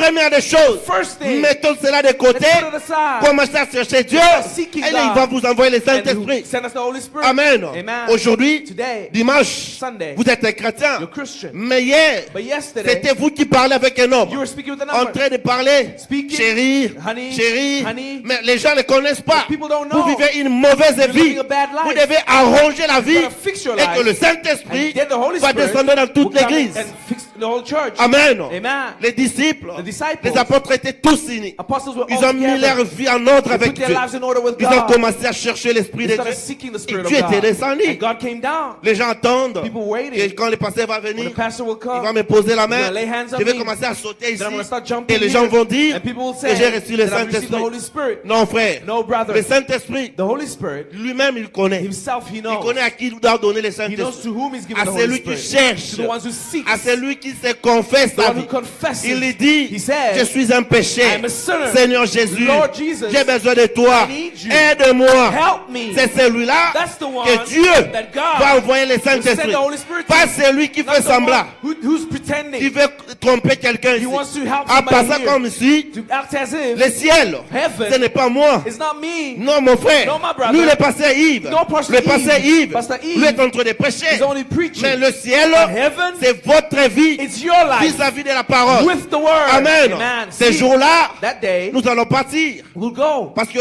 première des choses, First thing, mettons cela de côté, let's put it aside. commencez à chercher Dieu, Seeking et il God. va vous envoyer le And Saint-Esprit. send us the Holy Spirit. Amen. Amen. Aujourd'hui, Today, dimanche, Sunday, vous êtes un chrétien. you're Christian. Mais hier, But yesterday, c'était vous qui parlez avec un homme. you were speaking with an En number. train de parler, Speaking, chérie, honey, chérie, honey. mais les gens ne connaissent pas. People don't Vous know. vivez une mauvaise You're vie. living a bad life. Vous devez arranger la vie You gotta fix your et que life. le Saint-Esprit And then the Holy va Spirit descendre dans toute will come l'église. and fix the whole church. Amen. Amen. Les disciples, The disciples, les apôtres étaient tous unis. apostles were Ils all ont mis together. leur vie en ordre They avec put their Dieu. lives in order with Ils ont God. commencé à chercher l'Esprit They de started Dieu. seeking the Et Spirit Dieu of était God. descendu. And God came down. Les gens attendent People que waiting. quand le pasteur va When venir, the pastor will il va come, me poser la he's main. gonna lay hands on Je vais me. commencer à sauter ici. Then I'm gonna start jumping Et les here. gens vont dire And people will que say j'ai reçu le that I've received the Saint-Esprit. Holy Spirit. Non, frère. No, brother. Le Saint-Esprit, The Holy Spirit lui-même, il connaît. himself, he Il knows. connaît à qui il doit donner le He knows Saint-Esprit. to whom he's given À the Holy celui qui Spirit. cherche. To the ones who seek. À celui qui se confesse The sa one who vie. confesses. Il lui dit, He says, je suis un péché. I am a sinner. Seigneur Jésus, Lord Jesus, j'ai besoin de toi. I need you. Aide-moi. Help me. C'est celui-là That's the one que Dieu that God va envoyer le will send Saint-Esprit. the Holy Spirit to. Pas celui qui Not fait the one semblant, who's pretending. qui veut tromper quelqu'un He ici. wants to help En somebody passant here. comme si To act as if le ciel, Heaven ce n'est pas moi. it's not me. Non, mon frère. No, my brother. Nous, le pasteur Yves. No, Pastor Le pasteur Yves. Yves. Pastor Yves Lui est en train de prêcher. He's only preaching. Mais le ciel, But heaven, c'est votre vie it's your life vis-à-vis de la parole. with the word. Amen. Amen. Ces See, jours-là, that day nous allons partir. we'll go. Parce que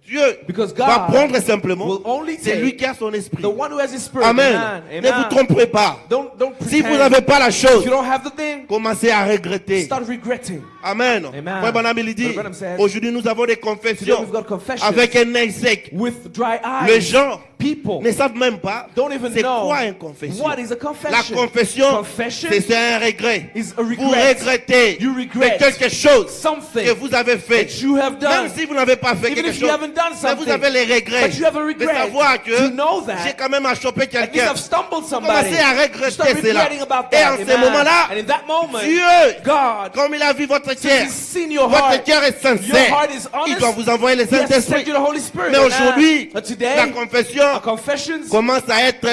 Dieu Because va God prendre simplement. will only C'est lui take qui a son esprit. the one who has his spirit. Amen. Amen. Ne vous tromperez pas. Don't Si pretend. vous n'avez pas la chose, If you don't have the thing, commencez à regretter. start regretting. Amen. Amen. Frère Branham, il dit, Brother Branham said, aujourd'hui nous avons des Today confessions we've got confessions avec un œil sec. with dry Les eyes. gens People ne savent même pas don't even c'est know quoi une confession. what is a confession. La confession, Confession c'est un regret. is a regret. Vous regrettez You de regret quelque chose something que vous avez fait. that you have done. Même si vous n'avez pas fait Even quelque if you chose, haven't done mais vous something, avez les regrets but you have a de regret savoir que to know that j'ai quand même à choper at least quelqu'un. I've stumbled Vous somebody. commencez à You regretter start cela. regretting about Et that. en ce Amen. moment-là, And in that moment, Dieu, God, comme il a vu votre since cœur, He's seen your votre heart, cœur est your sincère, heart is il honest, doit vous envoyer le He has sent Saint-Esprit. you the Holy Spirit. Mais Amen. aujourd'hui, But today, la confession our confessions commence à être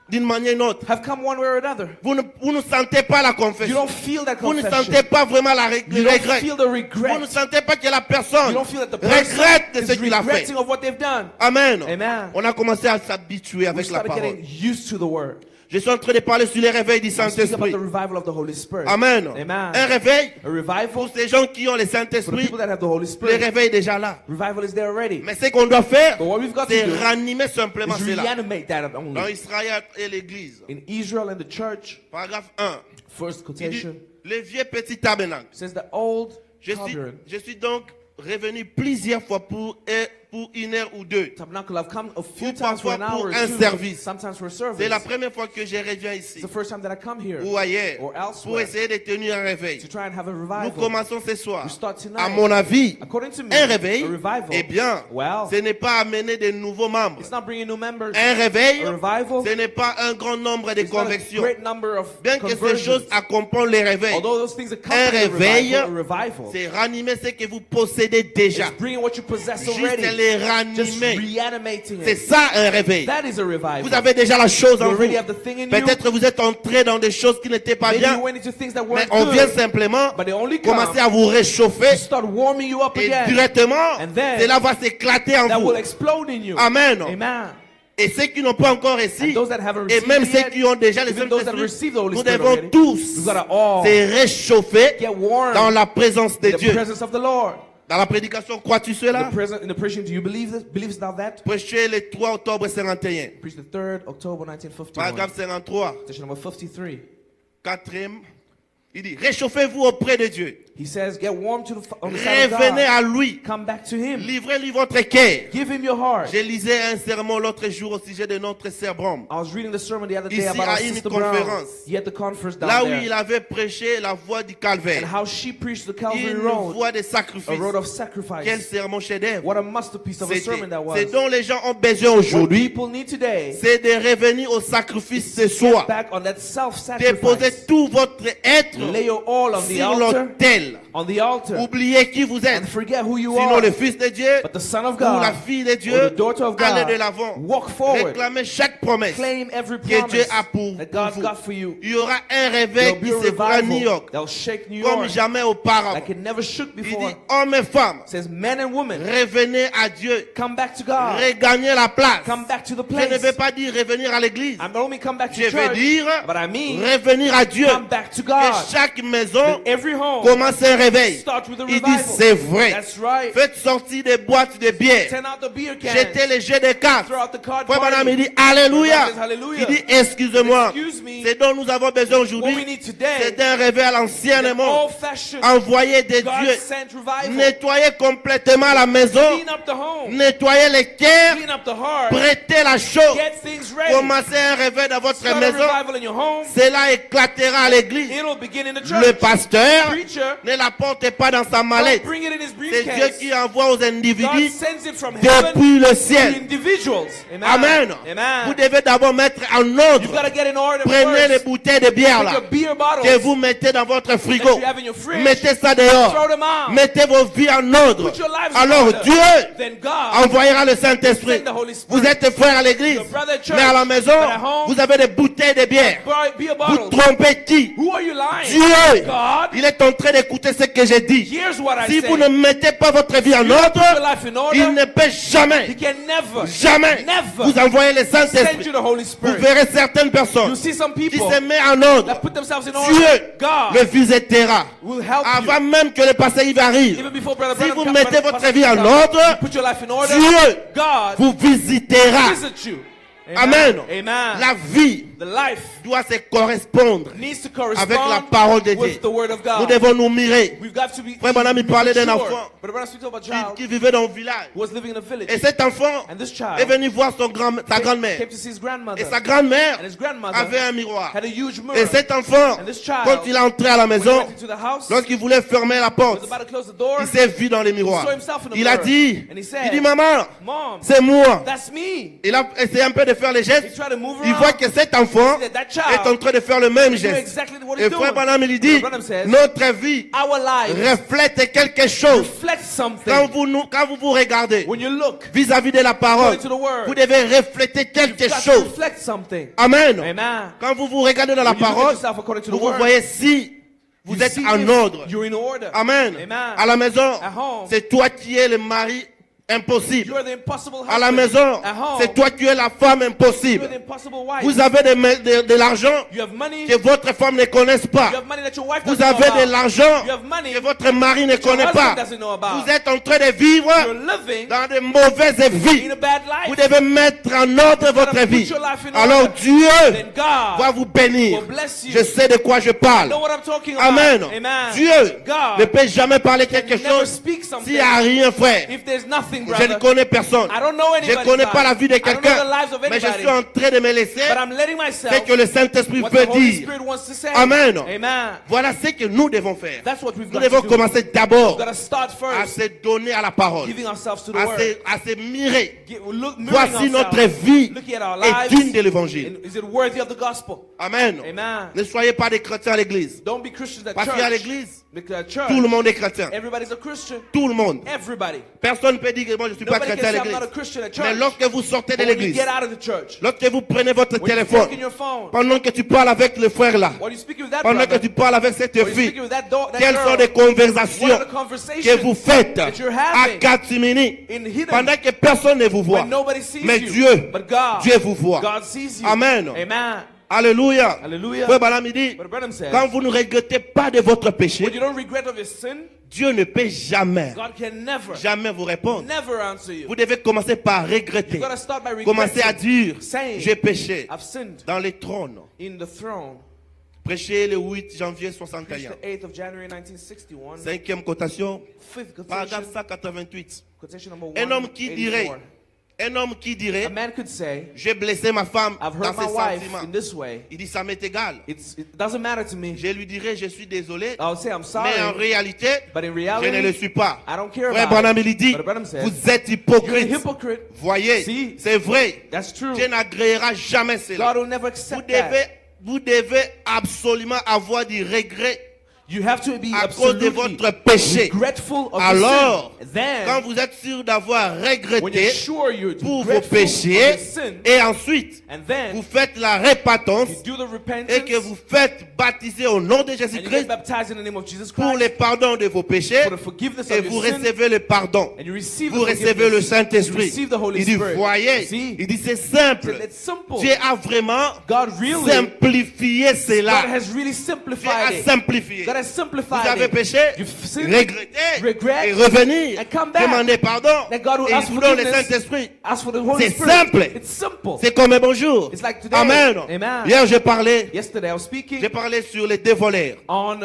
d'une manière ou d'une autre. have come one way or another. Vous ne sentez pas la You confession. don't feel that Vous ne confession. sentez pas vraiment le You don't regret. feel the regret. Vous ne sentez pas que la You personne don't feel that the person regrette de ce is qu'il a fait. regretting of what they've done. Amen. Amen. On a commencé à s'habituer We avec la started parole. getting used to the word. Je suis en train de parler sur les réveils du I'm speaking about Saint-Esprit. the revival of the Holy Spirit. Amen. Amen. Un réveil, A revival pour ces gens qui ont le for the Saint-Esprit, people that have the Holy le Spirit. réveil est déjà là. Revival is there already. Mais ce qu'on doit faire, But what we've got c'est to do ranimer simplement is cela. reanimate that Dans only. Israël et l'Église, In Israel and the church, paragraphe 1, first il dit, quotation, le vieux petit tabernacle. says the old Je suis, tabernacle je suis donc revenu plusieurs fois pour une heure ou deux. I've come a few Ou times for an parfois hour pour or un two, service. sometimes for a service. C'est la première fois que je reviens It's ici the first time that I come here ou ailleurs or pour elsewhere essayer de tenir un réveil. to try and have a Nous revival. commençons ce soir. We start tonight. À mon avis, According to me, un réveil, a revival, eh bien, well, ce n'est pas amener de nouveaux membres. it's not bringing new members. Un réveil, A revival, ce n'est pas un grand nombre de it's not a conversions. great number of Bien que ces conversions. choses accompagnent les réveils, Although those things un accompany a réveil, revival, c'est ranimer ce que vous possédez déjà. it's bringing what you possess Juste already, les just ranimer. reanimating C'est it. ça un réveil. That is a revival. Vous avez déjà la chose You en vous. already have the thing in you. Peut-être vous êtes entré dans des choses qui n'étaient pas Maybe bien, you went into things that mais weren't on vient good, simplement but they only come commencer à vous réchauffer to start warming you up et again. directement, And then, cela va s'éclater en That vous. will explode in you. Amen. Amen. Et ceux qui n'ont pas encore And ici, those that haven't et received même it ceux yet, qui ont déjà le even those that Saint-Esprit, received the Holy nous Spirit devons already, tous we've got to all se réchauffer get warm dans la présence de in the Dieu. presence of the Lord. Dans la prédication, crois-tu cela? In the preaching, do you believe this? Believes now that? Prêché le 3 octobre 51, Preach the 3rd October 1951. paragraphe 53, Station number 53. 4e. Il dit, réchauffez-vous auprès de Dieu. He says, get warm on the side of Revenez God. à lui. Come back to Him. Livrez-lui votre cœur. Give Him your heart. Je lisais un sermon l'autre jour au sujet de notre sœur Brom. I was reading the sermon the other day Ici, about à our une sister conférence. Brown. He had the conference down Là où there. il avait prêché la voie du And calvaire. how she preached the Calvary Une Road. voie de A sacrifice. road of Quel sacrifice. sermon chef-d'œuvre. What a masterpiece of a sermon that was. C'est dont les gens ont besoin What aujourd'hui. people need today C'est de revenir au sacrifice de get soi. back on that Déposez self-sacrifice. tout votre être Lay your all on the sur altar, l'autel. on the altar oubliez qui vous êtes. and forget who you Sinon are. le Fils de Dieu But the Son of ou la God fille de or Dieu, the daughter of allez God, de l'avant. walk forward. Réclamez chaque promesse Claim every que Dieu promise a pour that God's vous. got for you. Il y aura un There'll réveil be qui a se fera à New revival York that'll shake New comme York jamais auparavant. like it never shook Il before. dit, hommes et femmes, It says, men and women, revenez à Dieu. come back to God. Regagnez la place. Come back to the Je ne place. vais pas dire revenir à l'église. I don't only come back to Je veux church, dire but I mean revenir à Dieu. come back to Que God. chaque maison That every home commence un réveil. start with a Il dit revival. c'est vrai. That's right. Faites sortir des boîtes de bière. Send out the beer cans. Jetez les jets de cartes. Throw out the card Frère Branham, il party. dit Alléluia. Brother says, Hallelujah. Il dit excusez-moi. Excuse me. C'est dont nous avons besoin What we aujourd'hui. need today C'est un réveil à l'anciennement. old-fashioned Envoyez des dieux. God-sent revival. Nettoyez complètement la maison. Clean up the home. Nettoyez les cœurs. Clean up the heart. Prêtez la chose. Get things ready. Commencez un réveil dans votre Start a maison. revival in your home. Cela éclatera à l'église. It'll begin in the Le church. pasteur Preacher, ne la porte pas dans sa don't mallette. bring it in his C'est Dieu briefcase. qui envoie aux God individus sends it from heaven depuis le to ciel. individuals. Amen. Vous devez d'abord mettre en You've ordre. got to get in order Prenez les first. bouteilles de bière Take là your beer bottles que vous mettez dans votre that frigo. you have in your fridge. Mettez ça dehors. Throw them out. Mettez vos vies en ordre. Put your lives in Alors order. Dieu Then God envoyera le Saint-Esprit. send the Holy Spirit. Vous êtes frères à l'église, Your brother at church, mais à la maison, but at home, vous avez des bouteilles de bière. beer Vous bottles. trompez qui? Who are you lying? Dieu. God. Il est en train d'écouter ce que j'ai dit. Here's what I Si say. vous ne mettez pas votre vie en You don't ordre, put your life in order, il ne peut jamais, He can never, jamais never vous envoyer le send Saint-Esprit. you the Holy Vous Spirit. verrez certaines You personnes see some qui people se mettent en ordre. that put themselves in order. Dieu God le visitera. will help Avant you. même que le pasteur Yves arrive. Even before Brother Si Branham vous comes, mettez Brother votre vie en comes, ordre, you put your life in order, Dieu God vous visitera. visit you. Amen. Amen. La vie The life doit se correspondre needs to avec la correspond parole de Dieu. with the word of Nous God. devons nous mirer. We've got to be Frère Branham, il parlait d'un mature. enfant But Branham speaks about a child qui vivait dans le village. who was living in a village. Et cet enfant And this est child venu voir sa grand-mère. came to see his grandmother. Et sa grand-mère And his grandmother avait un miroir. had a huge mirror. Et cet enfant, And this child, quand il est entré à la when he maison, went into the house, lorsqu'il voulait fermer la he porte, was about to close the door. il s'est vu dans les miroirs. saw himself in the Il a mirror. dit, And he said, il dit, maman, Mom, c'est moi. that's me. Il a essayé un peu de faire les He gestes. tried to move Il around. voit que cet enfant That est child en train de faire le même is doing geste. exactly what Et he's frère doing. Branham, il dit, Branham says, notre vie Our life reflète quelque chose. reflects something. Quand vous regardez When you look vis-à-vis de la parole, according to the word, vous devez refléter quelque you've got to chose. reflect something. Amen. Amen. Quand vous regardez dans la When you look at parole, yourself according to the vous word, voyez si vous you êtes see en if ordre. You're in order. Amen. Amen. À la maison, At home, c'est toi qui es le mari impossible. you are the impossible husband. À la maison, At home, c'est toi qui es la femme you are impossible. the impossible wife. Vous avez de l'argent You have money. que votre femme ne connaisse You pas. have money that your wife Vous doesn't know avez de about. l'argent You have money que votre mari ne that your connaît husband pas. doesn't know about. Vous êtes en train de vivre You're living dans de mauvaises in vies. a bad Vous life. devez mettre en ordre votre put vie. your life in Alors order. Dieu Then God va vous bénir. will bless you. Je sais de quoi je I parle. know what I'm talking about. Amen. Amen. Dieu God ne peut jamais parler quelque never chose speak something s'il n'y a rien, frère. if there's nothing, Je ne brother. connais personne. I don't know Je ne anybody's connais pas la life. vie de I don't know quelqu'un. the lives of Mais je anybody. suis en train de me laisser But I'm letting myself ce que le Saint-Esprit what veut the Holy dire. Spirit wants to say. Amen. Amen. Voilà ce que nous devons faire. That's what we've Nous got devons to do. commencer d'abord We've got to start à first se donner à la parole, giving ourselves to the à word. se mirer. Mirroring Voici notre ourselves. vie Looking at our est lives. digne de l'évangile. And is it worthy of the gospel? Amen. Amen. Ne soyez pas des chrétiens à l'église. Don't be Christians at Parce qu'à church. l'église, Because at church, tout le monde est chrétien. everybody's a Christian. Tout le monde. Everybody. Personne ne peut dire que moi je ne suis pas Nobody chrétien à can say I'm l'église. not a Christian at Mais church. lorsque vous sortez de But when you l'église, get out of the church, lorsque vous prenez votre when you téléphone, take in your phone, pendant que tu parles avec le frère là, while you speak with that pendant que brother, tu parles avec cette while you're fille, speaking with that quelles sont girl, les what conversations are the que conversations vous faites that you're à having catimini in hidden pendant que personne ne vous voit. when nobody sees Mais you? Dieu, But God, Dieu vous voit. God sees you. Amen. Amen. Alléluia. Hallelujah. Frère Branham, il dit, But Branham says, quand vous ne regrettez pas de votre péché, when you don't regret of your sin, Dieu ne peut jamais, God can never, jamais vous répondre. never answer you. Vous devez commencer par regretter. You've got to start by Commencez à regretting, dire, saying, j'ai péché I've sinned dans les trônes. in the throne. Prêchez le 8 janvier Preached 61. the 8th of January 1961. Cinquième cotation, Fifth paragraphe quotation, 188. quotation number Un homme qui dirait, 184. un homme qui dirait, A man could say, j'ai blessé ma femme I've dans hurt my ses wife sentiments. in this way. Il dit, ça m'est égal. It doesn't matter to me. Je lui dirais, je suis désolé, I'll say I'm sorry, mais en réalité, but in je ne le reality, suis pas. I don't care Frère about Branham, it. il dit, But Branham says, vous êtes You're a hypocrite. hypocrite. Voyez, See? c'est vrai. That's true. Dieu n'agréera jamais cela. God will never Vous accept devez, that. vous devez absolument avoir du regret You have to be à cause de absolutely votre péché. regretful of Alors, your sin. Then, quand vous êtes sûr d'avoir when you're regretté sure you're pour vos regretful of péchés, your sin, et ensuite and then vous faites la repentance you do the repentance, et que vous faites baptiser au nom de and you get Jésus-Christ baptized in the name of Jesus pour Christ le pardon de vos péchés, for the forgiveness et of vous your sin, recevez le pardon. and you receive Vous the recevez le forgiveness, you Saint-Esprit. receive the Holy Il dit, Spirit. voyez, See? il dit, c'est So simple. it's simple. Dieu a vraiment God really, simplifié God cela. has really Dieu simplified a it. simplifié. God has Vous simplified avez it. péché, You've sinned, regretté, regret, et revenir, and come back. demander pardon, Then God will et il ask vous donne le forgiveness. Saint-Esprit. As for the Holy C'est Spirit, simple. it's simple. C'est comme un bonjour. It's like today. Amen. Amen. Hier, j'ai parlé Yesterday I was speaking sur les deux voleurs. on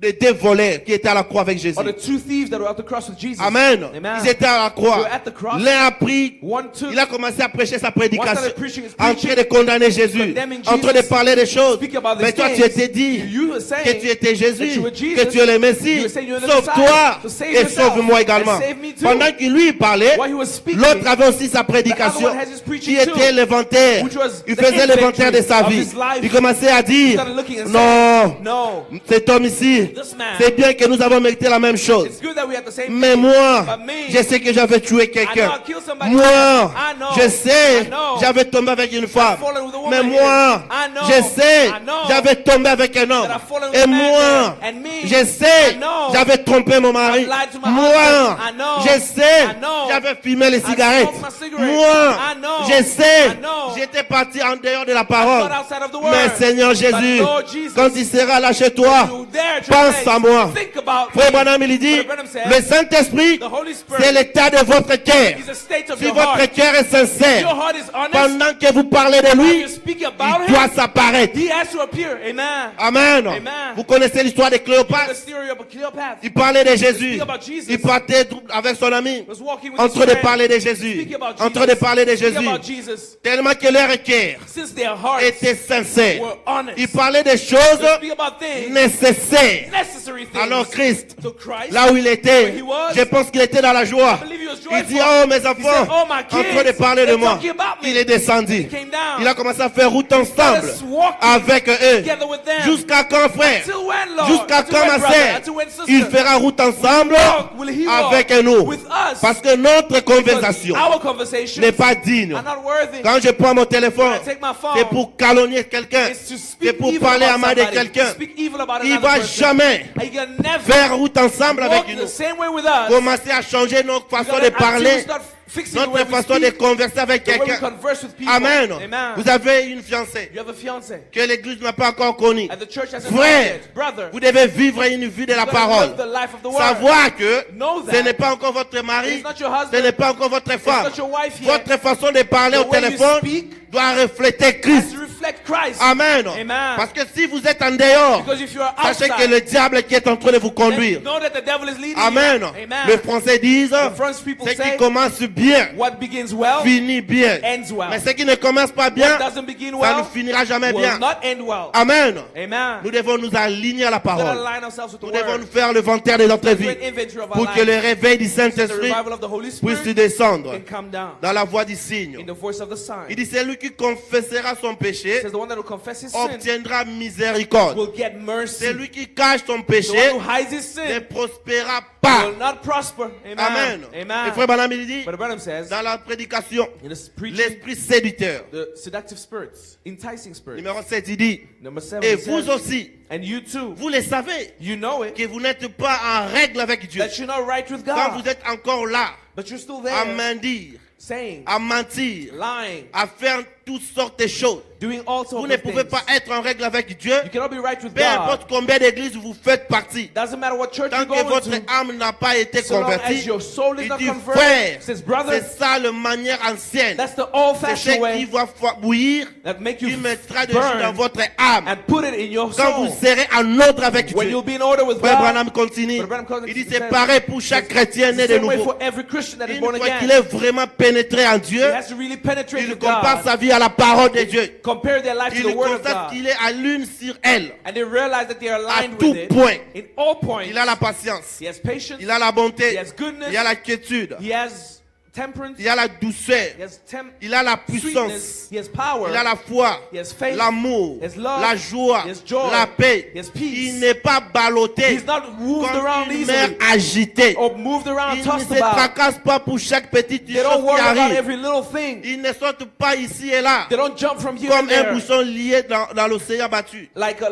Les deux voleurs qui étaient à la croix avec Jésus. on the two thieves that were at the cross with Jesus. Amen. Amen. Ils étaient à la croix. They were at the cross. L'un a pris, One took, il a commencé à prêcher sa one prédication, started preaching his en preaching, train de condamner Jésus, condemning en train de Jesus, parler des choses. speak about Mais these toi, things. tu étais dit You were saying que tu étais Jésus, that you were Jesus, que tu es le you Messie. were saying you're the Sauve-toi Messiah, so save et yourself sauve-moi également. and save me too. Pendant qu'il lui parlait, While he was speaking, l'autre avait aussi sa the prédication other one has his preaching qui était too, l'inventaire. which was Il the faisait l'inventaire de sa inventory vie. of his life. Il commençait à He dire, started looking and non, saying, no, cet homme ici, this man, c'est bien que nous avons mérité la même chose. it's good that we had the same Mais thing, moi, but me, je sais que j'avais tué I know quelqu'un. I killed somebody. Moi, I know, je sais, I know. j'avais tombé avec une femme. fallen with a woman Mais here. moi, I know, je sais, I know j'avais tombé avec un homme. that I've fallen with Et a man moi, there. And me, je sais, I know j'avais trompé mon mari. I've lied to my Moi, husband. I know, je sais, I know j'avais fumé les cigarettes. smoked my cigarette. Moi, I know, je sais, I know j'étais parti en dehors de la parole. got outside of the word. Mais Seigneur Jésus, But Lord Jesus, quand il sera là chez toi, you dare to pense face, à moi. think about Frère me. Branham, il dit, Brother Branham said, le Saint-Esprit, the Holy Spirit c'est l'état de votre cœur. is the state of Si your votre heart. cœur est sincère, Your heart is honest. pendant que vous parlez de While lui, you speak il about doit him, s'apparaître. he has to appear. Amen. Amen. Amen. Vous connaissez l'histoire de The Cléopâtre. theory of Cleopatra. Il parlait de Jésus. Speak about Jesus. Il partait avec son ami, Was walking with en his train de friend. parler de Jésus. Speak about En Jesus. train de parler de Speak Jésus. about Jesus. Tellement que leur cœur Since their hearts était sincère. were honest. Il parlait des choses They speak about things, nécessaires. necessary things. Alors Christ, So Christ, là où il était, where he was, je pense qu'il était dans la joie. I believe he was Il joyful. dit, oh mes He said, enfants, oh my en train de kids, parler de they're moi. talking about me. Il est descendu. He came down. Il a commencé à faire route ensemble Let us walk avec eux. together with them. Jusqu'à quand, frère? Until when, Lord? Jusqu'à Until quand, when, ma brother? sœur? Until when, sister? Il fera route ensemble Will he walk avec nous. with us? Parce que notre Because conversation our conversations n'est pas digne. are not worthy. Quand je prends mon téléphone, When I take my phone, c'est pour calomnier quelqu'un. It's to C'est speak pour evil parler à about mal de somebody, quelqu'un. to speak evil about Il another va person. jamais And you can never faire route ensemble avec walk nous. the same way with us. Commencer à changer notre façon Until de we parler, start fixing the way notre we façon de speak, converser avec the way we quelqu'un. converse with people. Amen. Amen. Vous avez une fiancée You have a fiance, que l'église n'a pas encore connue. and the church hasn't Frère, known yet. Brother, vous devez vivre une vie de la you gotta parole. live the life of the word. Savoir que Know that ce n'est pas encore votre mari, it's not your ce husband, n'est pas encore votre femme. not your wife yet. Votre façon de parler The au way you téléphone speak doit refléter has Christ. to reflect Christ. Amen. Amen. Parce que si vous êtes en dehors, Because if you are sachez outside, que le diable qui est en train de vous conduire. then know that the devil is leading Amen. you. Amen. Les Français disent, The French people ce qui say, commence bien what begins well finit bien. ends well. Mais ce qui ne commence pas bien, What doesn't begin ça well ne finira jamais will bien. not end well. Amen. Amen. Nous devons nous aligner à la We gotta parole. align ourselves with the Nous devons word. nous faire l'inventaire de notre vie Great inventory of our pour que life. le réveil du The Saint-Esprit revival of the Holy puisse Spirit descendre can come down dans la voie du signe. in the voice of the sign. Il dit, c'est lui qui confessera son It péché, says the one that will confess his sin obtiendra miséricorde. will get mercy. C'est lui qui cache son The péché, one who hides his ne sin prospérera pas. will not prosper. Amen. Amen. Et Amen. frère Branham, il dit, But Branham says, dans la prédication, in this preaching, l'esprit séducteur, the seductive spirits, enticing spirits. numéro 7, il dit, Number 7, et he vous says, aussi, and you too, vous le savez, you know it, que vous n'êtes pas en règle avec Dieu. that you're not right with Quand God, vous êtes encore là, but you're still à there, mendier, saying, à mentir, lying, à faire toutes sortes de choses, doing all vous sorts ne of pouvez things. pas être en règle avec Dieu. You cannot be right with Peu God. importe combien d'églises vous faites partie. Doesn't matter what church Tant you que go votre into, âme n'a pas été so long as convertie, your soul is il not dit, converted, frère, says, brother, c'est ça la manière ancienne. that's the C'est old-fashioned ce qui way va bouillir, that make qui you mettra de jus dans burn votre âme. and put it in your Quand soul. vous serez en ordre avec When Dieu. you'll be in order with Frère God, Branham continue. Brother Branham continues, Il dit he c'est says, pareil pour chaque chrétien it's né the de same way nouveau. for every Christian that is Une born fois again. qu'il est vraiment pénétré en Dieu, He has to really penetrate il with compare God, sa vie à la parole de Dieu. compare their life to Il the Word of constate God, qu'il est à l'une sur elle. and they realize that they are aligned tout with it point. in all points. Il a la patience. He has patience, Il a la bonté. He has goodness. Il a la quiétude. he has temperance, il y a la douceur, he has il a la sweetness, puissance, he has power, il a la foi, he has faith, l'amour, he has love, la joie, he has joy, la paix. he has peace. Il n'est pas ballotté He's not moved comme around une mer easily agitée. or moved around Il and ne tossed se about. tracasse pas pour chaque petite They chose don't qui worry about arrive. every little thing. Il ne saute pas ici et là They don't jump from here comme and un there bouchon lié dans l'océan battu. like a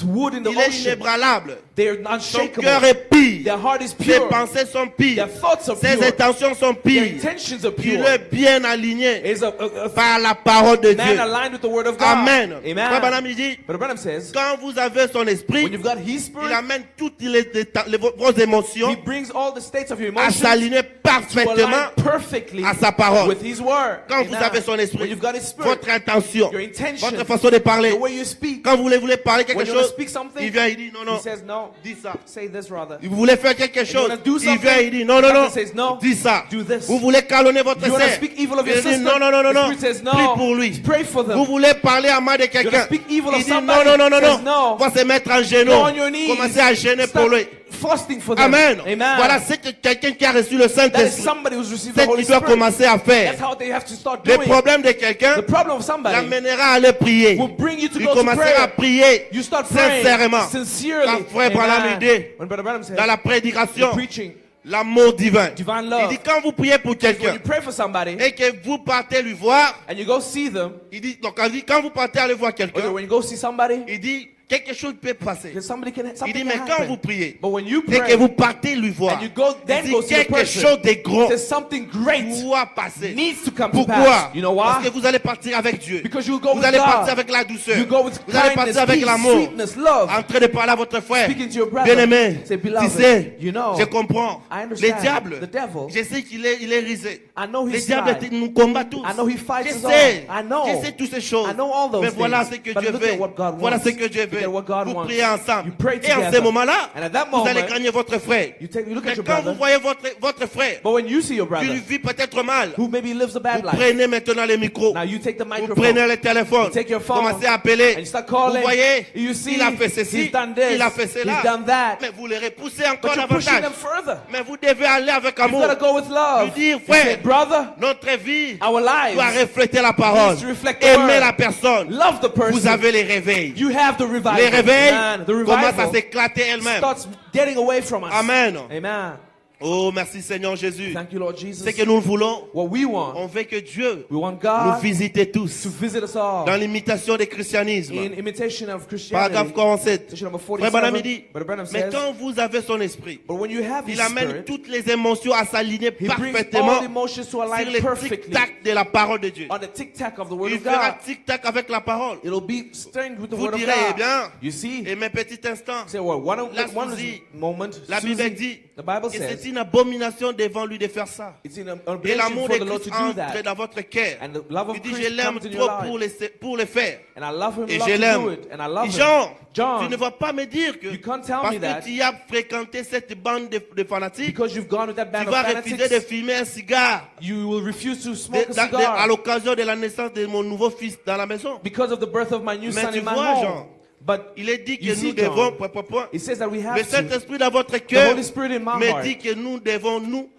wood in the Il est ocean. inébranlable. They're Son unshakable. cœur est pire. Their heart is Ses pure. pensées sont pires. Their thoughts are Ses pure. intentions sont Their pires. intentions are Il pure. est bien aligné Is a par la parole de man Dieu. aligned with the word of God. Amen. Frère Amen. Branham, il dit, But Branham says, quand vous avez son esprit, when you've got His il Spirit, amène toutes vos émotions He brings all the states of your à emotions s'aligner to parfaitement align perfectly à sa parole. with His word. Quand vous Amen. avez son When esprit, you've got His Spirit, votre intention, your intention, votre façon de parler, the way you speak, quand vous voulez parler quelque when you want to chose, speak something, il vient, il dit non, non, He says, no, dis ça. say this rather. Vous voulez faire quelque you chose, wanna do il vient, something, il dit non, non, non, the Spirit says, no, dis ça. do this. Vous voulez calomnier votre You want to sœur, speak evil of il your dit sister, non, non, non, non, the non, Spirit says, prie no, pour lui. pray for them. Vous voulez parler à mal de You want quelqu'un, to speak evil il of dit non, somebody, non, non, non, says, non, no. va se mettre en Go genoux, on your knees. commencer à gêner pour Start lui. fasting for them. Amen. Amen. Voilà, c'est que quelqu'un qui a reçu le That is Saint-Esprit, somebody who's received the c'est Holy qu'il doit Spirit. commencer à faire. That's how they have to start Le doing. problème de quelqu'un The problem of somebody l'amènera à aller prier. will bring you to Il go to commencera à prayer. prier You start praying sincèrement. sincerely. Quand Frère Branham Amen. dit, When Brother Branham says, dans la the prédication, preaching, l'amour divin. divine Il love. dit quand vous priez pour When quelqu'un you pray for somebody et que vous partez lui voir, and you go see them, il dit, donc il dit, quand vous partez aller voir or quelqu'un, when you go see somebody, il dit quelque chose peut passer. because somebody can Il something dit mais can quand happen. vous priez But when you et pray que vous partez lui voir, and you go il then dit go see the quelque person, chose de gros there's something great doit passer. needs to come to Pourquoi? pass. You know Parce why? que vous allez partir avec Dieu. Because you go Vous with allez God. partir avec la douceur. You go with Vous allez kindness, partir avec peace, l'amour. sweetness, love. En train de parler à votre frère. Speaking to your brother. Bien-aimé, Say, tu beloved, sais, you know, je comprends. I understand. Le diable, The devil, je sais qu'il est risé. I know Le he's diable sly. nous combat tous. I know he fights Je us sais, all. I know. je sais toutes ces choses. I know all those Mais voilà things. ce que But Dieu look at veut. what God Voilà wants. ce que Dieu Look veut. at what God Vous wants. priez ensemble. You pray Et en ce together. moment-là, And at that vous allez moment, gagner votre frère. you look Mais at your quand brother. vous voyez votre frère But when you see your qui brother, lui vit peut-être mal, who maybe lives a bad vous life, prenez maintenant les micros. now you take the Vous microphone, prenez le téléphone, You take your phone, commencez à appeler. and you start Vous calling. voyez, You see, il a fait ceci, he's done this, il a fait cela. he's done that. Mais vous les repoussez encore But you're pushing davantage. them further. Mais vous devez aller avec You've amour. got to go with love. Lui dire, You say, frère, brother, notre vie our doit lives refléter la parole. needs to reflect the Aimer word. la personne. Love the person. Vous avez les réveils. You have the revival. Les réveils Amen. The commencent à revival s'éclater elles-mêmes. starts getting away from us. Amen. Amen. Oh, merci Seigneur Jésus. Thank you, Lord Jesus. C'est que nous voulons. What we want, On veut que Dieu we want nous God visite tous to visit us all dans l'imitation du christianisme. in imitation of Christianity. Paragraphe 47. Section number Frère Branham 47. dit, Brother Branham mais says, quand vous avez son esprit, but when you have His il amène Spirit, toutes les émotions à s'aligner He brings parfaitement all emotions to sur align le perfectly tic-tac de la parole de Dieu. on the tic-tac of the Word Il of fera God. tic-tac avec la parole. It'll be stained with the Vous Word of direz, eh God. bien, You see? et mes petits instants, Say, well, one La Susie, moment, la Susie, Bible dit the Bible que says, c'est une abomination devant lui de faire ça. it's in an Et obligation l'amour for de the Lord to Christ do entre that. dans votre cœur. And the love of Il dit, je Christ l'aime comes in your trop life. pour le faire. And I love him, Et love je to do l'aime. it. And I love him. Jean, John, tu ne vas pas me dire que you can't tell parce me that que tu as fréquenté cette bande de fanatiques, because you've gone with that tu band of vas refuser de fanatics, fumer un cigare you will refuse to smoke a à cigar l'occasion de la naissance de mon nouveau fils dans la maison. because of the birth of my new Mais son tu in my vois, home. Jean, But il est dit que you nous see, devons, John, it says that we le have to. Saint-Esprit dans votre The cœur Holy Spirit in my me heart dit que nous devons nous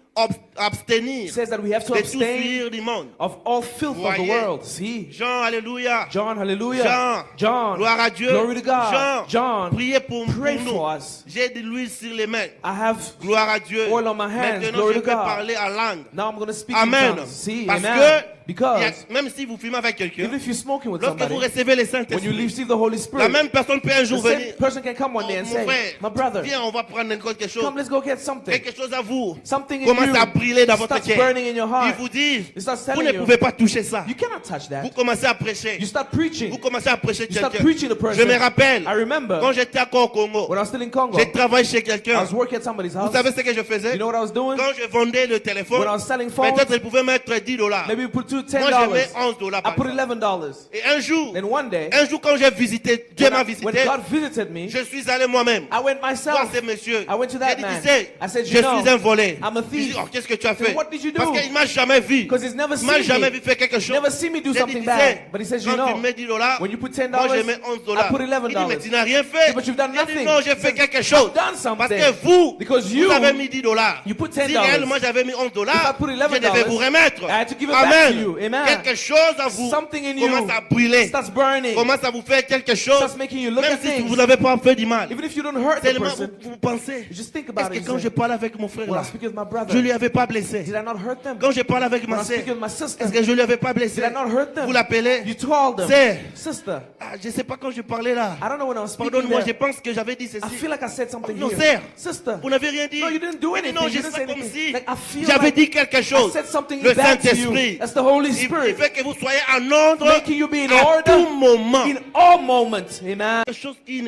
abstenir says that we have to de tout abstain suir du monde. of all filth of the Voyez. world. See? Jean, alléluia. John, hallelujah. Jean, John, gloire à Dieu. glory to God. Jean, John, priez pour pray nous. for us. J'ai de l'huile sur les mains. I have Gloire à Dieu. oil on my hands. Maintenant, Glory je to vais God. parler en langue. Now I'm going to speak Amen. in tongues. See? Parce Amen. que Because même si vous fumez avec quelqu'un, even if you're smoking with lorsque vous somebody, recevez le when you Saint-Esprit, receive the Holy la Spirit, même personne peut un the jour same venir. person can come one day Oh, and mon say, frère, my brother, viens, on va prendre quelque chose. come, let's go get something. Quelque chose à vous. Something in Commence à you brûler dans votre starts cœur. burning in your Ils heart. vous disent, It starts vous telling ne you, pouvez pas toucher ça. you cannot touch that. Vous commencez à prêcher. You start preaching. Vous commencez à prêcher You start quelqu'un. preaching the person. Je me rappelle, I remember quand j'étais encore au Congo, when I was still in Congo, j'ai travaillé chez I quelqu'un. was working at somebody's Vous house. savez ce que je faisais? You know what I was doing? Quand je vendais le téléphone, When I was selling phones, peut-être il pouvait mettre $10. maybe we put $2 to $10. Moi, je mets $11 I par put exemple. $11. Et un jour, Then one day, quand j'ai visité, Dieu m'a when visité, God visited me, je suis allé moi-même. I went Voir myself. ces messieurs. I went to J'ai that dit, man. tu sais, I said, je you know, suis un volé. I'm a Il dit, thief. oh, qu'est-ce que tu as I said, fait? what did you do? Parce qu'il m'a jamais vu. Because he's never Il m'a seen jamais me. vu faire quelque chose. Never seen me do J'ai something dit, tu bad. sais, But he says, quand you know, tu mets $10, when you put $10, moi je mets $11. I put $11. Il dit, mais tu n'as rien fait. But you've done J'ai dit, nothing. non, j'ai He fait says, quelque chose. I've done something. Parce que vous, Because vous you, avez mis $10. you put Si $10. réellement j'avais mis $11, If I put $11, je devais vous remettre. I had to give it back to you. Amen. Amen. Quelque chose en vous Something in you commence à brûler. starts burning. Commence à vous faire quelque chose. Starts making you look Même at si things. vous n'avez pas fait du mal. Even if you don't hurt the Seulement person, vous pensez. you just think Est-ce about que it. quand You je say, parle avec mon frère when I là, speak with my je brother, ne lui avais pas blessé. did I not hurt them? Quand je parle avec When ma I sœur, speak with my sister, est-ce que je ne lui avais pas blessé? did I not hurt them? Vous l'appelez? You told them, C'est. sister, Je ne sais pas quand je parlais là. I don't know when I was speaking Pardonne-moi, je there. pense que j'avais dit I ceci. feel like I said something Non, here. sœur, Sister, vous n'avez rien dit. no, you didn't do Il dit, anything. non, You je didn't sens say comme anything. si Like, I feel j'avais like dit quelque I chose. said something Le bad to you. Saint-Esprit, That's the Holy il Spirit. fait que vous soyez en ordre Making you be in à order tout moment. in all moments. Amen. Quelque chose qui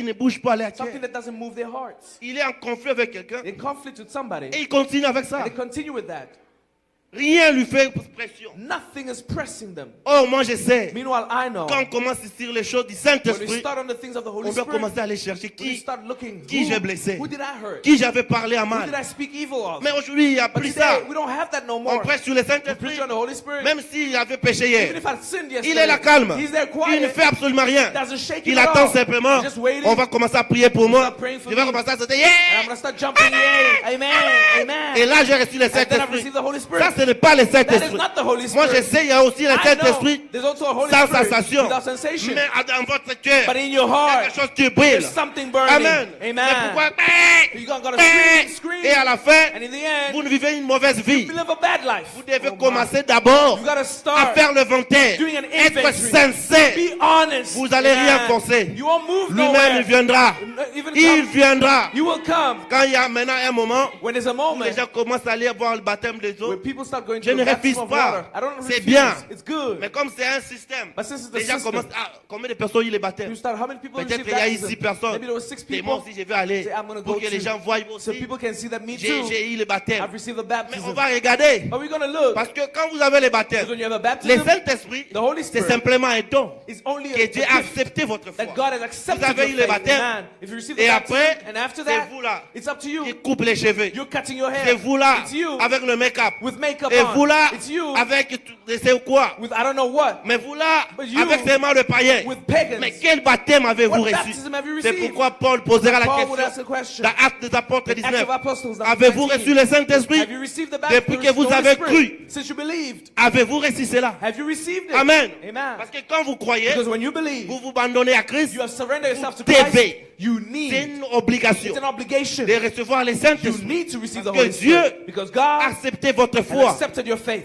ne bouge pas là. Something that doesn't move their hearts. Il est en conflit avec quelqu'un In conflict with somebody. et il continue avec And ça. they continue with that. Rien lui fait pression. Nothing is pressing them. Oh, moi je sais. Meanwhile, I know Quand on commence sur les choses du when we Saint-Esprit, start on the things of the Holy on doit Spirit, commencer à aller chercher when we qui start looking, j'ai blessé, who did I hurt? qui j'avais parlé à Who mal. did I speak evil of? Mais aujourd'hui, il n'y a But plus today, ça. we don't have that no On more. prêche sur le We Saint-Esprit. preach on the Holy Spirit. Même s'il avait péché Even hier, if I sinned il est yesterday, là calme. he's there Il ne quiet. fait absolument rien. Doesn't shake Il it at attend all. simplement. He's just waiting. On va commencer à prier pour moi. start praying for Je vais me. commencer à sauter. And I'm Yeah! going to start jumping. Yay. Amen. Amen. Et là, j'ai reçu le And then I've Saint-Esprit. received the Holy Spirit. Ça, ce n'est pas le That is Saint-Esprit. not the Holy Moi, Spirit. je sais, il y a aussi le I know Saint-Esprit there's also a Holy sans Spirit sensation. without sensation. Mais dans votre cœur, But in your quelque heart, chose qui brille. there's something burning. Amen. Amen. C'est pourquoi, You're going to scream. et à la fin, And in the vous end, ne vivez une mauvaise vie. you live a bad life. Vous devez Oh my. commencer d'abord You got to à start faire le inventaire, doing an être inventory. sincère. Be honest. Vous allez rien Amen. forcer. You won't move Lui-même, nowhere. il viendra. Even Il come, viendra. you will come Quand il y a maintenant un moment when there's a où moment les gens commencent à aller voir le baptême des where autres, people start going je to ne the baptism refuse of water. pas. I don't C'est refuse. bien. It's good. Mais comme c'est un système, But since it's the les gens system, commencent à... Combien de personnes il est baptême? you start, how many people Peut-être receive qu'il y a baptism? ici personne. Maybe there were 6 Et moi people. aussi, je vais aller Say, I'm gonna pour go que les too. gens voient So aussi. people can see that me too. J'ai eu le baptême. I've received the Mais baptism. on va regarder. But we're going to look. Parce que quand vous avez le baptême, Because when you have a le baptism, Saint-Esprit, the Holy c'est Spirit simplement un don is only que a Dieu a gift accepté votre foi. that God has accepted Vous avez eu your le faith. baptême. Amen. If you receive the Et baptism, après, and after c'est that, vous là it's up to you. qui coupe les cheveux. You're cutting your C'est hair. vous là It's you avec le make-up. with makeup Et on. vous là It's you avec c'est quoi? with I don't know what. Mais vous là But you avec seulement le païen. with pagans. Mais quel baptême avez-vous What reçu? baptism have you C'est received? pourquoi Paul posera la Paul would ask question the question. dans Actes des Apôtres Acts 19. of Apostles, Avez-vous 19. reçu le Saint-Esprit? Have you received the baptism? Depuis que vous avez cru, Since you believed. avez-vous reçu cela? Have you received it? Amen. Amen. Parce que quand vous croyez, Because when you believe, vous vous abandonnez à Christ, you have surrendered yourself to vous Christ. devez. You c'est need. une obligation It's an obligation. de recevoir le You Saint-Esprit. need to receive the Parce Holy que Dieu Spirit. Because God acceptez votre has foi. accepted your faith.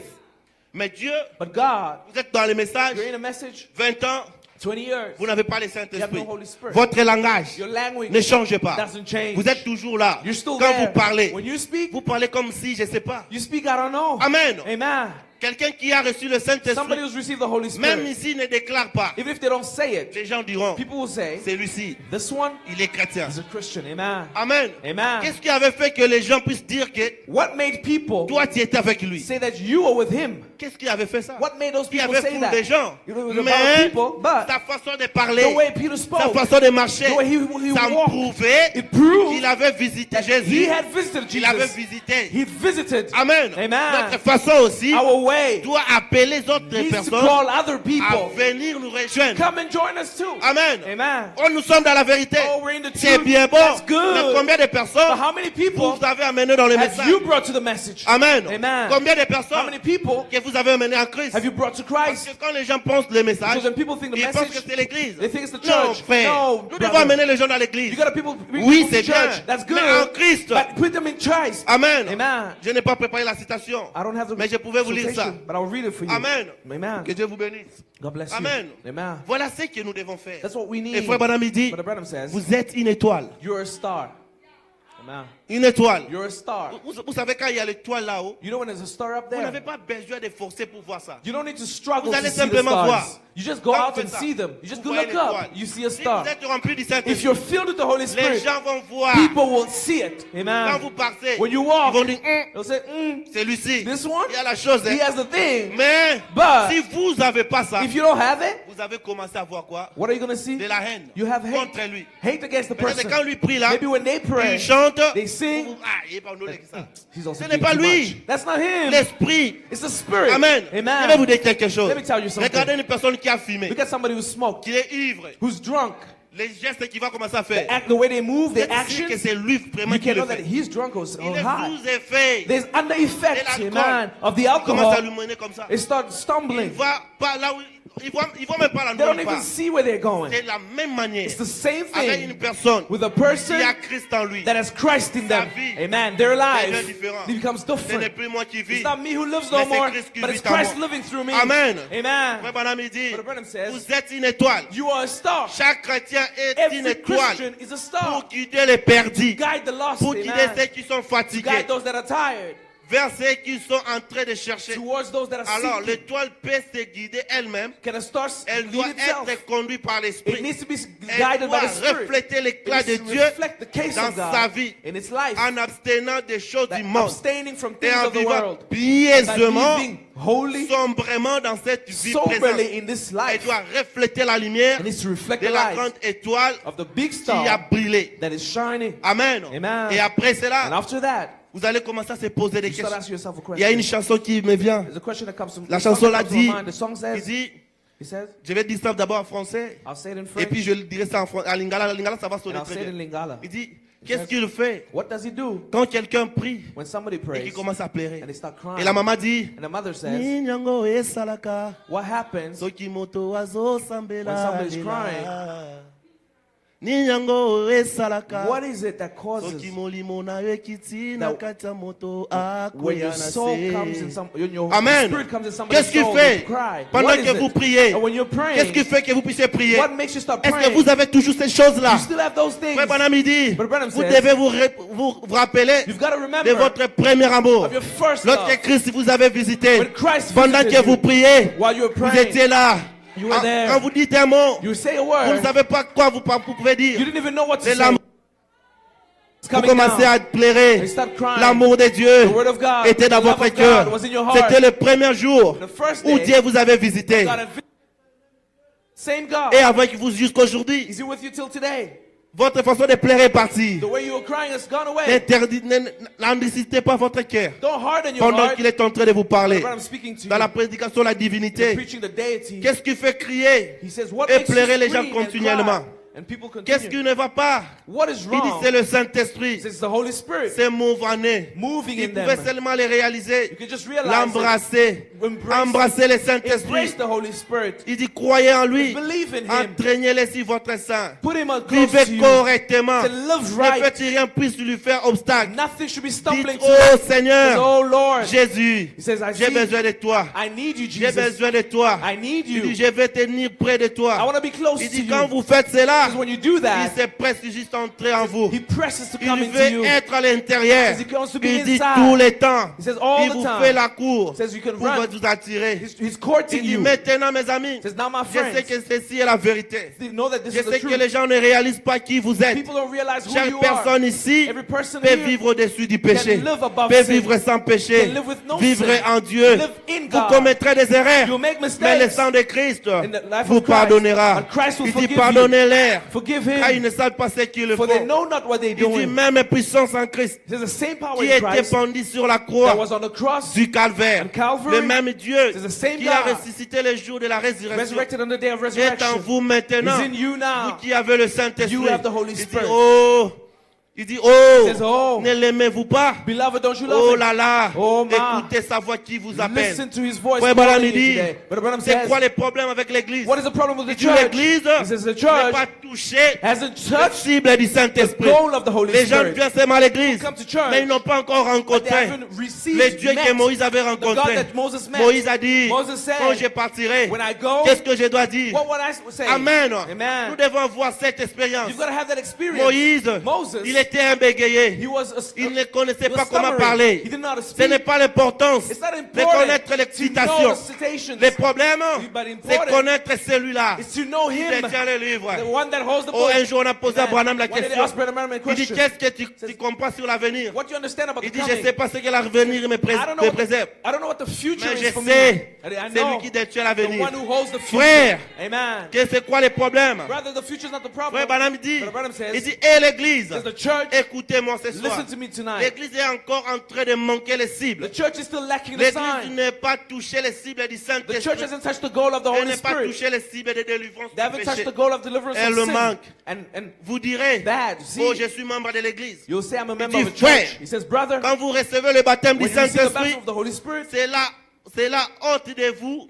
Mais Dieu, But God, vous êtes dans le message, you're in a message, 20 ans, 20 years, vous n'avez pas le you have Saint-Esprit. no Holy Spirit. Votre langage Your language ne change pas. doesn't change. Vous êtes toujours là. You're still Quand there. vous parlez, When you speak, vous parlez comme si, je ne sais pas. you speak, I don't know. Amen. Amen. Quelqu'un qui a reçu le Somebody Saint-Esprit, who's received the Holy même Spirit, ici ne déclare pas, even if they don't say it, les gens diront, people will say, celui-ci, this one il est chrétien. is a Christian. Amen. Amen. Amen. Qu'est-ce qui avait fait que les gens puissent dire que What made people toi tu étais avec lui? say that you were with him? Qu'est-ce qui avait fait ça? What made those Il y people avait say pour that? des gens. It was about Mais people, but sa façon de parler, the way Peter sa spoke, façon de marcher, the way he ça walked, prouvait it proved qu'il avait visité that Jésus. he had visited Il avait Jesus. visité. He visited. Amen. Amen. Notre façon aussi Our way doit appeler les autres needs to personnes call other à people. venir nous rejoindre. Come and join us too. Amen. Amen. Oh, nous sommes dans la vérité. Oh, we're in the C'est truth. bien bon. That's good. Mais combien de But personnes how many people vous avez amené dans le have message? you brought to the message? Amen. Amen. Combien de How personnes many people que vous avez amené en Christ? have you brought to Parce Christ? que quand les gens pensent le message, Because when people think the ils pensent que message, c'est l'église. they think it's the Non, church. frère. No, Nous brother. devons amener les gens dans l'église. You got to people bring Oui, people c'est to church. bien. That's good. Mais en Christ. But put them in Christ. Amen. Amen. Je n'ai pas préparé la citation. I don't have the Mais je pouvais vous lire ça. citation, but I'll read it for you. Amen. Amen. Que Dieu vous bénisse. God bless Amen. you. Amen. Voilà ce que nous devons faire. That's what we need. Et frère Branham il dit, Brother Branham says, vous êtes une étoile. you're a star. Amen. Une étoile. You're a star. Vous savez, quand il y a l'étoile là-haut, You know when there's a star up vous n'avez there, pas besoin de forcer pour voir ça. you don't need to struggle Vous to allez see the simplement voir. stars. You just go Quand out vous and faites ça, see them. You just vous go voyez look up. l'étoile. You see a Si star. vous êtes rempli du If Saint-Esprit, you're filled with the Holy les Spirit, gens vont voir. people will see it. Quand Amen. vous partez, When you ils walk, vont dire, they'll say, c'est Lucie. this one, Il y a la chose. he Hein. has the thing. Mais But si vous n'avez pas ça, if you don't have it, vous avez commencé à voir quoi? what are you going to see? De la haine You have hate. contre lui. Hate against the Peut-être person. quand lui prie là, Maybe when they pray, il chante, they sing. ah, il est pas honoré que ça. He's also Ce n'est doing pas too lui. much. That's not him. L'esprit. It's the Spirit. Amen. Je vais Amen. vous dire quelque chose. Let me tell you something. Regardez une personne qui a fumé, Look at somebody who smoked, qui est ivre. who's drunk. Les gestes qu'il va commencer à faire. The way they move, Vous their êtes sûr actions, que c'est lui vraiment you qui can le know that fait. he's drunk or Il est high. sous effet. There's under effect, Et l'alcool. amen, of the Il commence à alcohol. lui mener comme ça. It starts Il stumbling. va pas là où il voit même pas They l'endroit où don't il even va. see where they're going. C'est la même manière It's the same avec une thing personne with a qui person a Christ en lui. that has Christ in them. Sa vie Amen. Their devient life différente. becomes Ce n'est different. plus moi qui vis. It's not me who lives Mais no c'est more, Christ qui but vit it's en Christ moi. living through me. Amen. Amen. Frère Branham il dit, Brother Branham says, vous êtes une étoile. you are a star. Chaque chrétien est une Every étoile Christian is a star. pour guider les perdus, Guide the lost, pour guider amen. ceux qui sont To fatigués, guide those that are tired. vers ceux qui sont en train de chercher. Towards those that are Alors, seeking. l'étoile peut se guider elle-même. Can a star Elle lead doit itself? être conduite par It l'Esprit. needs to be Elle guided doit by the Spirit. refléter l'éclat It de needs to Dieu reflect the case dans of God sa vie, in its life. en abstenant des choses That du monde abstaining from et things en of the vivant world. By pieusement, living holy, sombrement dans cette vie présente. soberly in this Elle life. doit refléter la lumière It needs to reflect de the la light grande étoile of the big qui a star brillé. that is shining. Amen. Amen. Et après And cela, after that, vous allez commencer à se poser des you start questions. asking yourself a Il y a question. une chanson qui me vient. There's a question that comes to La the song chanson that l'a comes to my dit. mind. The song Il says, dit, he says, je vais dire ça d'abord en français. I'll say it in Et French, puis je le dirai ça en lingala. La lingala, ça va and sonner I'll très say it in bien. Lingala. Il dit, qu'est-ce qu'il fait What does he do quand quelqu'un prie when somebody et qu'il prays commence à pleurer? and they start Et crying? la maman dit, And the mother says, Ninyango esalaka, what happens soki moto azosambela when somebody's lela. Ninyango esalaka, what is it that causes soki molimo na yo ekiti na that kati ya moto when your akoya na soul comes in se. some, when your Amen. spirit comes in somebody's Qu'est-ce qui soul, fait you cry. pendant What is que vous it? priez? And when you're praying, Qu'est-ce qui fait que vous puissiez prier? what makes you start Est-ce que praying? vous avez toujours ces choses-là? You still have those things. Frère Branham il dit, But Branham vous says, devez vous rappeler You've got to de remember votre premier amour. of your first Lorsque love. Christ vous avez visité, When Christ pendant visited que vous you, priez, while you were vous praying, étiez là. you were there. Quand vous dites un mot, You say a vous word, ne savez pas quoi vous pouvez you dire. didn't even know what to Les say. larmes, It's vous coming commencez down. à pleurer. You start crying. L'amour de Dieu The word of God, était dans the love votre of cœur. God was in your heart. C'était le premier jour The first où day, Dieu vous avait visité. God had same God. Et avec vous jusqu'aujourd'hui. Is he with you till today? Votre façon de pleurer est partie. The way you were crying has gone away. N'endurcissez pas votre cœur Don't harden your pendant heart. qu'il est en train de vous parler. But I'm speaking to Dans you. la prédication de la You're divinité, preaching the deity. qu'est-ce qui fait crier He says, what et makes you pleurer les gens scream and continuellement? cry? And people Qu'est-ce qui continue. ne va pas? What is Il dit wrong? c'est le Saint-Esprit. It's the Holy Spirit C'est mouvanné. moving Il in pouvait them. seulement les réaliser, You can just realize it. l'embrasser, Embrace embrasser le Embrace Saint-Esprit. the Holy Spirit. Il dit croyez en lui, Believe in him. entraînez-le sur votre sein. Put him close Vivez to you. correctement. To live Ne right. faites rien puisse lui faire obstacle. Nothing should be Dites, stumbling to oh you. Says, Seigneur, oh Lord, Jésus, He says, I j'ai see. besoin de toi. I need you, J'ai Jesus. besoin de toi. I need Il dit, you. je vais tenir près de I toi. want to be close Il to dit, you. quand vous faites cela, Because when you do il that, s'est presque juste entré en vous. He presses to Il come into veut you. être à l'intérieur. He wants to be Il dit inside. tout le temps. He says all Il the vous time. fait la cour He says you can pour run. vous attirer. He's courting Il dit you. maintenant mes amis, He says, now my je sais friends, que ceci est la vérité. they know that this Je is the sais que truth. les gens ne réalisent pas qui vous êtes. People don't realize who Chaque you are. personne ici Every person peut here vivre au-dessus du péché, can live above peut sin. vivre sans péché, Can live with no vivre sin. en Dieu. Live in Vous God. commettrez des erreurs, You'll make mais mistakes. le sang de Christ In the life vous of Christ, pardonnera. and Christ will Il dit forgive pardonnez-leur, Forgive car ils him, ne savent pas ce qu'ils for they font. know not what they're Il dit doing. même puissance en Christ There's the same power qui in était Christ pendu sur la that croix was on the cross, du calvaire. on Calvary. Le même Dieu It's the same qui a God. ressuscité le jour de la résurrection resurrected on the day of est en resurrection. vous maintenant. He's in you Vous now. qui avez le Saint-Esprit. You have the Holy Il dit Spirit. oh, He says, oh, ne l'aimez-vous pas? beloved, don't you love Oh him? là là, Oh, ma. écoutez sa voix qui vous appelle. Listen to his voice Frère calling Branham you dit, today. Brother Branham c'est says, quoi les problèmes avec l'église? what is the problem with the Il dit church? l'église He says the n'est church pas touché hasn't la touched cible du the Saint-Esprit. goal of the Holy Les gens Spirit. viennent seulement à l'église, Come to church, mais ils n'ont pas encore but they rencontré haven't received, le Dieu que met Moïse avait the God rencontré. that Moses met. Moïse a dit, Moses said, quand je partirai, when I go, qu'est-ce que je dois dire? what would I say? Amen. Nous Amen. devons avoir cette expérience. You've got to have that experience. Moïse, Moses, il était un bégayé. he was Il ne connaissait he pas was comment stammering. parler. He didn't know how to Ce speak. n'est pas l'importance It's not de important connaître to know l'excitation. the citations. Le problème, But c'est important connaître celui-là is to know qui him, détient le livre. the one that holds the Oh, book. un jour, on a posé à Amen. Branham la One day they question. asked Brother Branham a Il dit, question. qu'est-ce que tu comprends sur l'avenir? What do you understand about Il the dit, je coming? ne sais pas ce que l'avenir me I don't know me what préserve. I don't know what the future Mais is je for sais, me. I c'est know lui qui détient the l'avenir. one who holds the future. Frère, Amen. que c'est quoi le problème? Brother, the future is not the problem. Frère Branham dit, Brother Branham says, il dit, et l'église, says the church, écoutez-moi ce soir. listen to me tonight. L'église est encore en train de manquer les cibles. The church is still lacking the L'église sign. n'est pas touché les cibles du The church Saint-Esprit. hasn't touched the goal of the Elle Holy n'est pas Spirit. touché les cibles de délivrance They du haven't touched péché. the goal of deliverance Elle from le sin. manque. And Vous direz, that, you see, oh, je suis membre de l'église. you'll say I'm a Il member dit, of a frère, church. He says, brother, quand vous recevez le baptême du when you receive the Saint-Esprit, baptism of the Holy Spirit, c'est la honte de vous,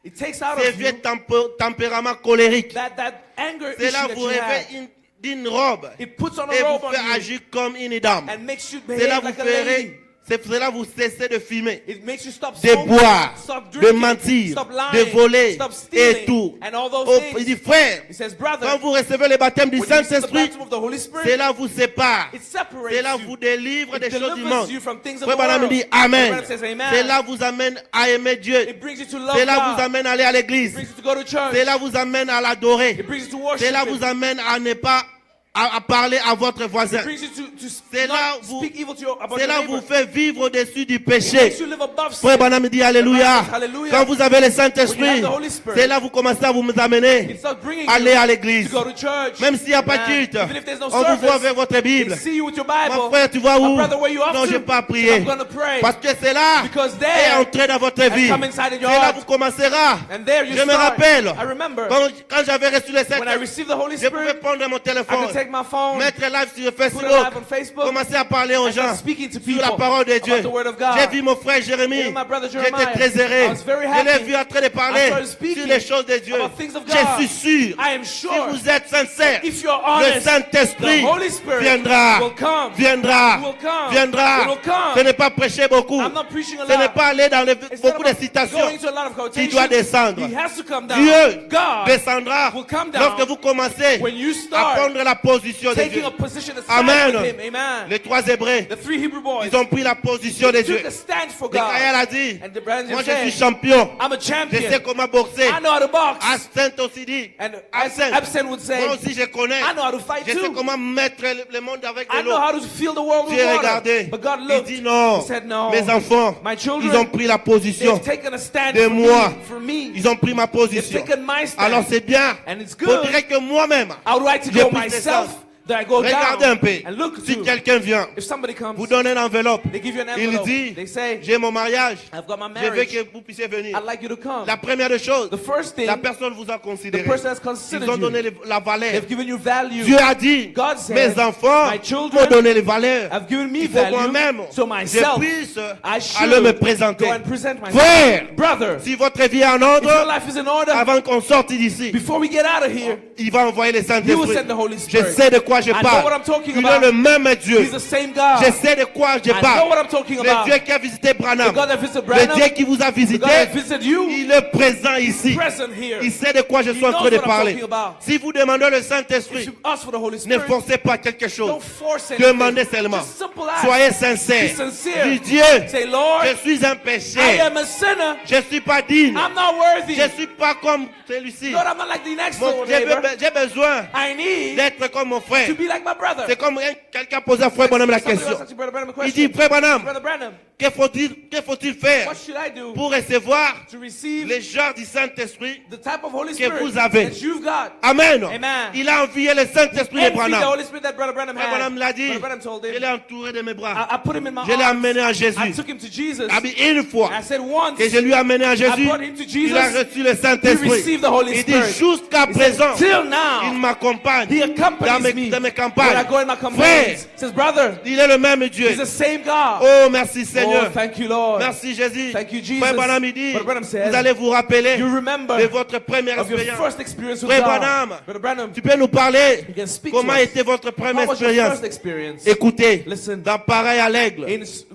it takes out ces of vieux you tempéraments colériques. that anger issue Cela that vous you revêt had. d'une robe It puts on et a robe vous on fait you agir comme une dame. and makes you Cela behave vous like a lady. ferait, cela vous cessez de fumer, It makes you stop de smoking, boire, stop de drinking, mentir, stop de lying, voler stop stealing, et tout. and all those Oh, things. il dit, frère, He says, brother, quand vous recevez le baptême du when you receive the Saint-Esprit, baptism of the Holy Spirit, cela vous sépare. it separates Cela you. vous délivre It des choses du delivers monde. you from things of Frère the Branham world. dit Amen. Brother says amen. Cela vous amène à aimer Dieu. It brings you to love Cela vous God. amène à aller à It l'église. brings you to go to church. Cela vous amène à l'adorer. It brings you to worship Cela Him. vous amène à ne pas à parler à votre voisin. It brings you to C'est là not vous- speak evil to your, about your Cela neighbor. vous fait vivre au-dessus du It péché. makes you live above sin. Frère Branham dit Alléluia. Hallelujah. Quand vous avez le When you Saint-Esprit, have the Holy Spirit, c'est là vous commencez à vous amener. it starts bringing Aller you à to l'église. go to church. Même s'il n'y a pas de Amen. culte, Even if there's no on vous service, voit avec votre Bible. they see you with your Mon Bible. frère, tu vois My où? brother, where you off Non, to? je n'ai pas prié. I'm going to pray. Parce que c'est là Because est there, entré dans votre has vie. come inside in your C'est là heart. vous commencera. And there you Je me start. rappelle, I remember quand j'avais reçu le when I Saint-Esprit, received the Holy je pouvais Spirit, prendre mon I téléphone, could take my phone, mettre live sur put it Facebook, live on Facebook, commencer à parler aux and gens start speaking to sur people la parole de Dieu. about the word of God. J'ai vu mon frère Jérémie. Even my brother J'étais Jeremiah. très heureux. I was very Je l'ai happy. vu en train de I parler started speaking sur les choses de Dieu. about things of God. Je suis sûr, I am si sure vous êtes sincère, if you're le honest, Saint-Esprit the Holy Spirit viendra, will come. viendra, It will come. viendra. It will come. Ce n'est pas prêcher beaucoup. I'm not preaching a Ce n'est lot. pas aller dans It's beaucoup not de about citations. going to a lot of Qui quotations. doit descendre. He has to come down. Dieu God descendra will come down lorsque vous commencez when you à start prendre la position de taking Dieu. a position to Amen. stand with Him. Amen. Les trois Hébreux, The three Hebrew boys ils ont pris la position de Dieu. took a stand for God. Michael a dit, And the Brandon moi je said, suis champion. I'm a Je sais champion. comment boxer. I know how to box. Absinthe aussi dit. And Absinthe. Absent would say, Moi aussi je connais. I know how to fight Je sais too. comment mettre le monde avec I de know l'eau. how to fill the world with Dieu water. regardé. But God Il looked. dit non. He said, no. Mes enfants, My children, ils ont pris la position they've taken a stand de for moi. me. For me. Ils ont pris ma They've position. taken my stand. Alors c'est bien. And it's Il good. faudrait que moi-même, I would like to je go puisse myself. descendre. That I go Regardez un down peu. and look Si to. quelqu'un vient, If somebody comes, vous donne une enveloppe. they give you an Il envelope. dit, They say, j'ai mon mariage. I've got my Je veux marriage. que vous puissiez venir. I'd like you to come. La première des choses, The first thing, la personne vous a the considéré. person has Ils considered ont donné you. la valeur. They've given you value. Dieu a dit, God said, mes enfants my children m'ont donné les valeurs. have given me Il faut value. moi-même, So je myself, puisse I aller me should présenter. go and present myself. Frère, Brother, si votre vie est en if your ordre, life is in order, avant qu'on sorte d'ici, before we get out of here, il va envoyer les He will Saint-Esprit. send the Holy Je Spirit. sais de quoi je I know what parle. I'm talking Il est about. le même Dieu. He's the same God. Je sais de quoi je I know parle. what I'm talking Le about. Dieu qui a visité Branham, The God that visited le Branham, Dieu qui vous a the visité, God that visited you, il est présent ici. present here. Il sait de quoi je He suis en knows train de what I'm parler. talking about. Si vous demandez le If Saint-Esprit, you ask for the Holy ne Spirit, forcez pas quelque chose. don't force anything. Demandez seulement. Just simple act. Soyez sincère. Be sincere. Dis Dieu, Say, Lord, je suis un I péché. am a sinner. Je ne suis pas digne. I'm not worthy. Je ne suis pas comme celui-ci. Lord, I'm not like the next Mon- door J'ai neighbor. j'ai besoin I need d'être comme mon frère. to be like my brother. C'est comme quelqu'un posait à Frère Branham la Somebody question. else asked Brother Branham a Il question. dit, Frère Branham, Brother Branham, que faut-il faire what should I do pour recevoir to receive les genres du Saint-Esprit? the type of Holy que Spirit vous avez? that you've got? Amen. Amen. Il a envié le Saint-Esprit de Envy the Branham. Holy Spirit that Brother Branham Frère had. Branham l'a dit. Brother Branham told Je him, l'ai entouré de mes bras. I put him in my Je l'ai arms. amené à I Jésus. took him to Jesus. Ah, mais une fois I said once, que je lui ai amené à Jésus, brought him to Jesus. il a reçu le he Saint-Esprit. received the Holy Il dit, Spirit. jusqu'à He said, présent, till now, il m'accompagne he accompanies dans me mes when I campagnes. go in my Frère, campaigns. He says, brother, il est le même Dieu. he's the same God. Oh, merci Seigneur. Seigneur. thank you, Lord. Merci Jésus. Thank you, Jesus. Frère Branham il dit, Brother Branham says, vous allez vous rappeler you remember de votre première of your expérience. first experience with Frère God. Branham, Brother Branham, tu peux nous parler you can speak comment to us. était votre première How was your expérience? first experience? Écoutez, Listen. dans pareil à l'aigle,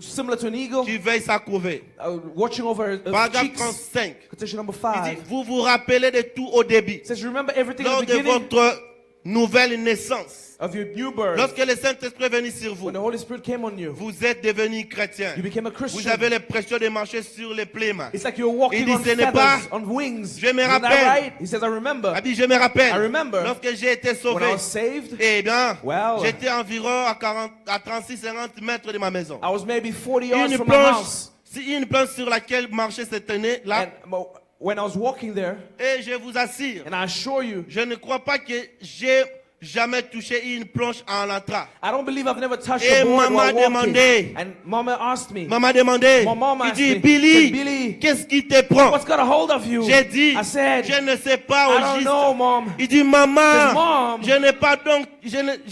Similar to an eagle, tu veilles sa couvée. watching over her Paragraphe cheeks. 35. Quotation number Il 5. dit, vous vous rappelez de tout au début. It says, you remember everything Lors at the de beginning votre nouvelle naissance. of your new birth. Lorsque le Saint-Esprit est venu sur vous, When the Holy Spirit came on you, vous êtes devenu chrétien. you became a Vous Christian. avez l'impression de marcher sur les plumes. It's like you're walking Il dit, on ce n'est pas- feathers, on wings. Je me Isn't that rappelle. right? He says, I remember. Ah oui, je me rappelle, I remember lorsque j'ai été When sauvé, I was saved, eh bien, Well, j'étais environ à 36-40 mètres de ma maison. I was maybe 40 yards Une from my planche, house. une planche sur laquelle marchait cette année là, And when I was walking there, et je vous assure, and I assure you, je ne crois pas que j'ai jamais touché une planche en entrant. I don't believe I've never touched Et a board maman while walking. demandait. And Mama asked me, Maman demandait, My mom il asked dit, me, Billy, said, Billy, qu'est-ce qui te prend? what's got a hold of you? J'ai dit, I said, je ne sais pas I au don't juste. know, Mom. Il dit, maman, Says, Mom, je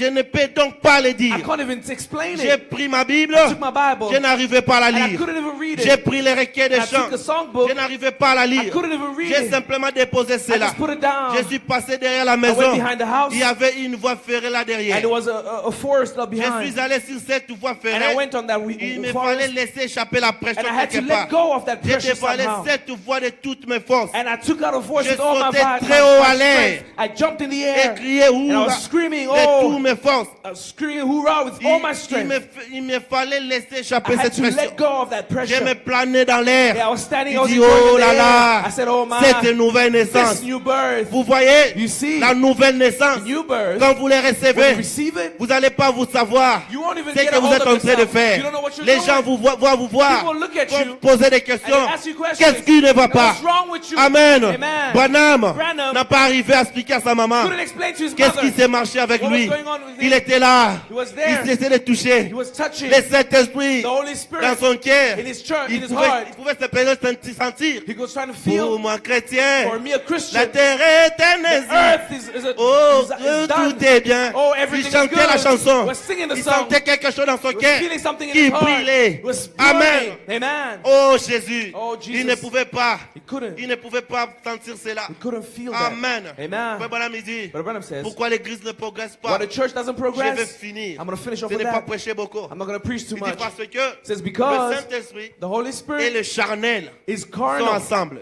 ne peux donc pas le I dire. can't even explain J'ai it. pris ma Bible, I took my Bible, je n'arrivais pas à la and I lire. couldn't even read J'ai it. pris les requêtes des And I chants, took a songbook, je n'arrivais pas à la I lire. couldn't even read J'ai it. simplement déposé I cela. just put it down. Je suis passé derrière la I maison. went behind the house, Il y avait une voie ferrée là derrière. and there was a forest up Je behind. suis allé sur cette voie And I ferrée. went on that Il me fallait forest, laisser échapper la pression and I had to quelque let part. go of that J'ai pressure dévoilé somehow. cette voie de toutes mes forces. And I took out a voice Je with all my sautais my très haut à strength. l'air. I jumped in the Et air, crier and I hourra was screaming, de toutes oh, mes forces. I was screaming hoorah with all my strength. Il me fallait laisser I échapper had cette to pression. let go of that Je pressure. me planais dans l'air. Yeah, I was standing, I Il was dit, going oh in the là air. là, I said, oh my, cette nouvelle naissance. this new birth, Vous voyez, you see, la nouvelle naissance, the new birth, quand vous les when you recevez, receive it, vous n'allez pas vous savoir you won't even ce get que a vous hold êtes of en train de yourself. faire. You don't know what you're Les doing. gens vous voient vous voir, People look at vont you, vous poser des and questions. they ask you questions. Qu'est-ce qui ne va pas? What's wrong with you? Amen. Amen. Branham Branham n'a pas arrivé à expliquer à sa maman couldn't explain to his qu'est-ce mother qui s'est marché avec what lui. was going on with him. Il était là. He was there. Il s'essayait de toucher. He was touching Le Saint-Esprit the Holy Spirit dans son cœur. in his church, in Il his heart. pouvait se sentir. He was trying to Pour feel, moi chrétien, for me a Christian, la terre est un the asile. earth is Oh, done. tout est bien. Oh, Il everything is chantait good. la chanson. He was singing the Il song. sentait quelque chose dans son He was cœur feeling something in qui his heart. brillait. He was Amen. burning. Amen. Oh Jésus, Oh, Jesus. il ne pouvait pas, He couldn't. il ne pouvait pas sentir cela. He couldn't feel that. Amen. Amen. Frère Branham dit, Brother Branham says, pourquoi l'église ne progresse pas? why the church doesn't Je vais progress, finir. I'm going to finish Ce off n'est with pas that. prêcher beaucoup. I'm not going to preach too Il dit much. parce que It says le because Saint-Esprit the Holy et Spirit le charnel is sont carnal. ensemble.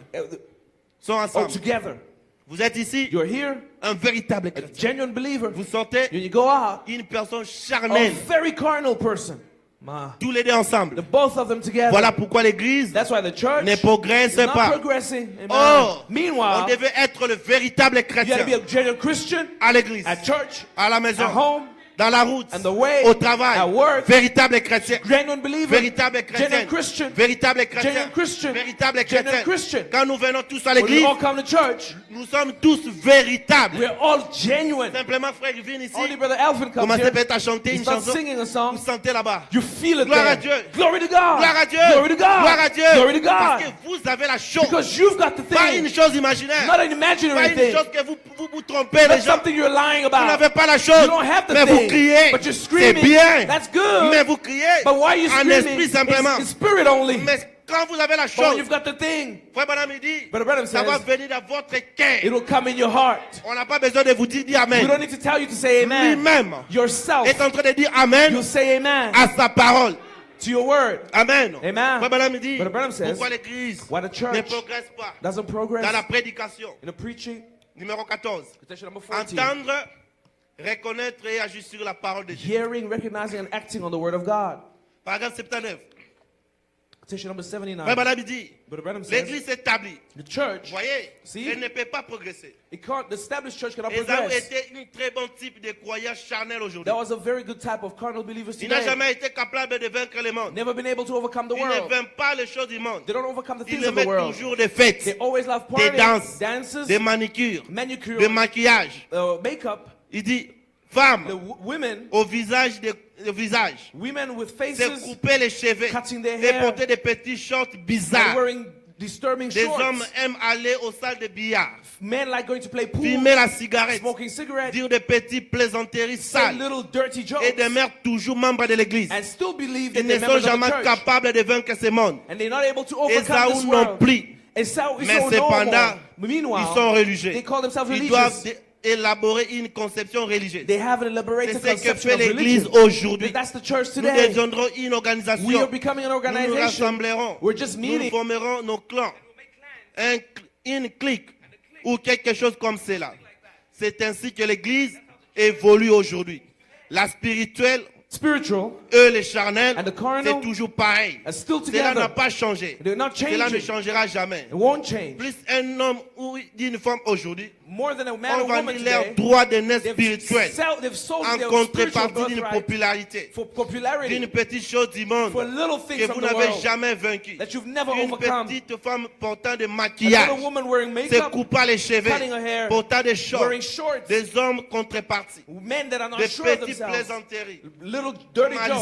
Sont All ensemble. together. Vous êtes ici, You're here, un véritable a chrétien. genuine believer. Vous sentez When you go out, une personne a charnelle. very carnal person. Ma. Tous les deux ensemble. The both of them together. Voilà pourquoi l'église That's why the church ne progresse is not pas. progressing. Amen. Oh, on Meanwhile, devait être le véritable you got to be chrétien a genuine Christian à l'église, at church, à la maison, at home, dans la route, and the way, au travail. at work. Véritable chrétien. Genuine believer, Véritable chrétien. genuine Christian, Véritable chrétien. genuine Christian, Véritable genuine chrétien. Christian. Quand nous venons tous à When we l'église, all come to church, nous sommes tous véritables. we're all genuine. Simplement, frère, viens ici. Only Brother Alvin comes Commencez here. peut-être à chanter He une starts chanson. singing a Vous song. sentez là-bas. You feel it Gloire à there. Dieu. Glory to God. Gloire à Dieu. Glory to God. Gloire à Dieu. Glory to Parce God. que vous avez la chose. Because you've got the Pas une thing, chose imaginaire. not an Pas imaginary une thing. chose que vous trompez les Not gens. something you're lying Vous about. n'avez pas la chose. You don't have the Mais vous thing, criez. but you're C'est screaming. bien. That's good. Mais vous criez But why are you en screaming? esprit simplement. In spirit only. Mais quand vous avez la But when chose, you've got the thing, frère Branham dit, Brother Branham ça va says, venir dans votre cœur. it'll come in your heart. On n'a pas besoin de vous dire We Amen. don't need to tell you to say amen. Lui-même Yourself, est en train de dire Amen you'll say amen à sa parole. to your word. Amen. Amen. Frère Branham dit, Brother Branham says, pourquoi l'église why the church ne progresse pas doesn't progress dans la prédication. in the preaching. Numéro 14. Quotation number 14. Entendre, reconnaître et agir sur la parole de Dieu. Hearing, recognizing, and acting on the word of God. Paragraphe 79. Quotation number Frère 79. Branham dit, Brother Branham says, l'église s'établit. the church, Vous voyez, See? elle ne peut pas progresser. it can't, the established church cannot Esaü progress. était un très bon type de croyant charnel aujourd'hui. That was a very good type of carnal believers Il n'a today. jamais été capable de vaincre le monde. Never been able to overcome the Il ne world. vainc pas les choses du monde. They don't overcome the Il things of the met world. toujours des fêtes, They always love des parties, danses, dances, des manicures, manicure, des maquillages. Makeup. Il dit, The femmes women, au visage, women with se faces, couper les cheveux cutting their et hair, porter des petits shorts and bizarres. wearing disturbing Des hommes shorts. aiment aller aux salles de billard, Men like going to play pool, fumer la cigarette, smoking cigarettes, dire des petites plaisanteries say sales little dirty jokes, et demeurent toujours membres de l'église. and still believe Ils that ne they're sont members of jamais the church. capables de vaincre ce monde. And they're not able to overcome Esaü this non world. plus. Esau is Mais so cependant, normal. ils Meanwhile, sont religieux. they call themselves Ils doivent religious. élaborer une conception religieuse. They have an elaborated C'est ce que conception fait of l'église religion. aujourd'hui. That's the church Nous today. deviendrons une We are organisation. becoming an Nous nous organization. rassemblerons. We're just Nous meeting. formerons nos clans. Une clique ou quelque chose comme cela. C'est ainsi que l'église évolue aujourd'hui. La spirituelle, Spiritual eux les charnels, and the carnal c'est toujours pareil. are still Cela n'a together. pas changé. They're not Cela ne changing. changera jamais. It won't change. Plus un homme ou une femme aujourd'hui, More than a man on or va woman nier leur today, droit de naissance they've spirituelle sold en their spiritual contrepartie d'une birthright popularité, for popularity, d'une petite chose du monde for little things que from vous the n'avez world jamais vaincu. that you've never Une overcome. petite femme portant des A maquillages, little woman wearing se makeup, coupant les cheveux, cutting her hair, portant des shorts, wearing shorts, des hommes contreparties, men that are not des sure of petites themselves, plaisanteries little dirty malsaines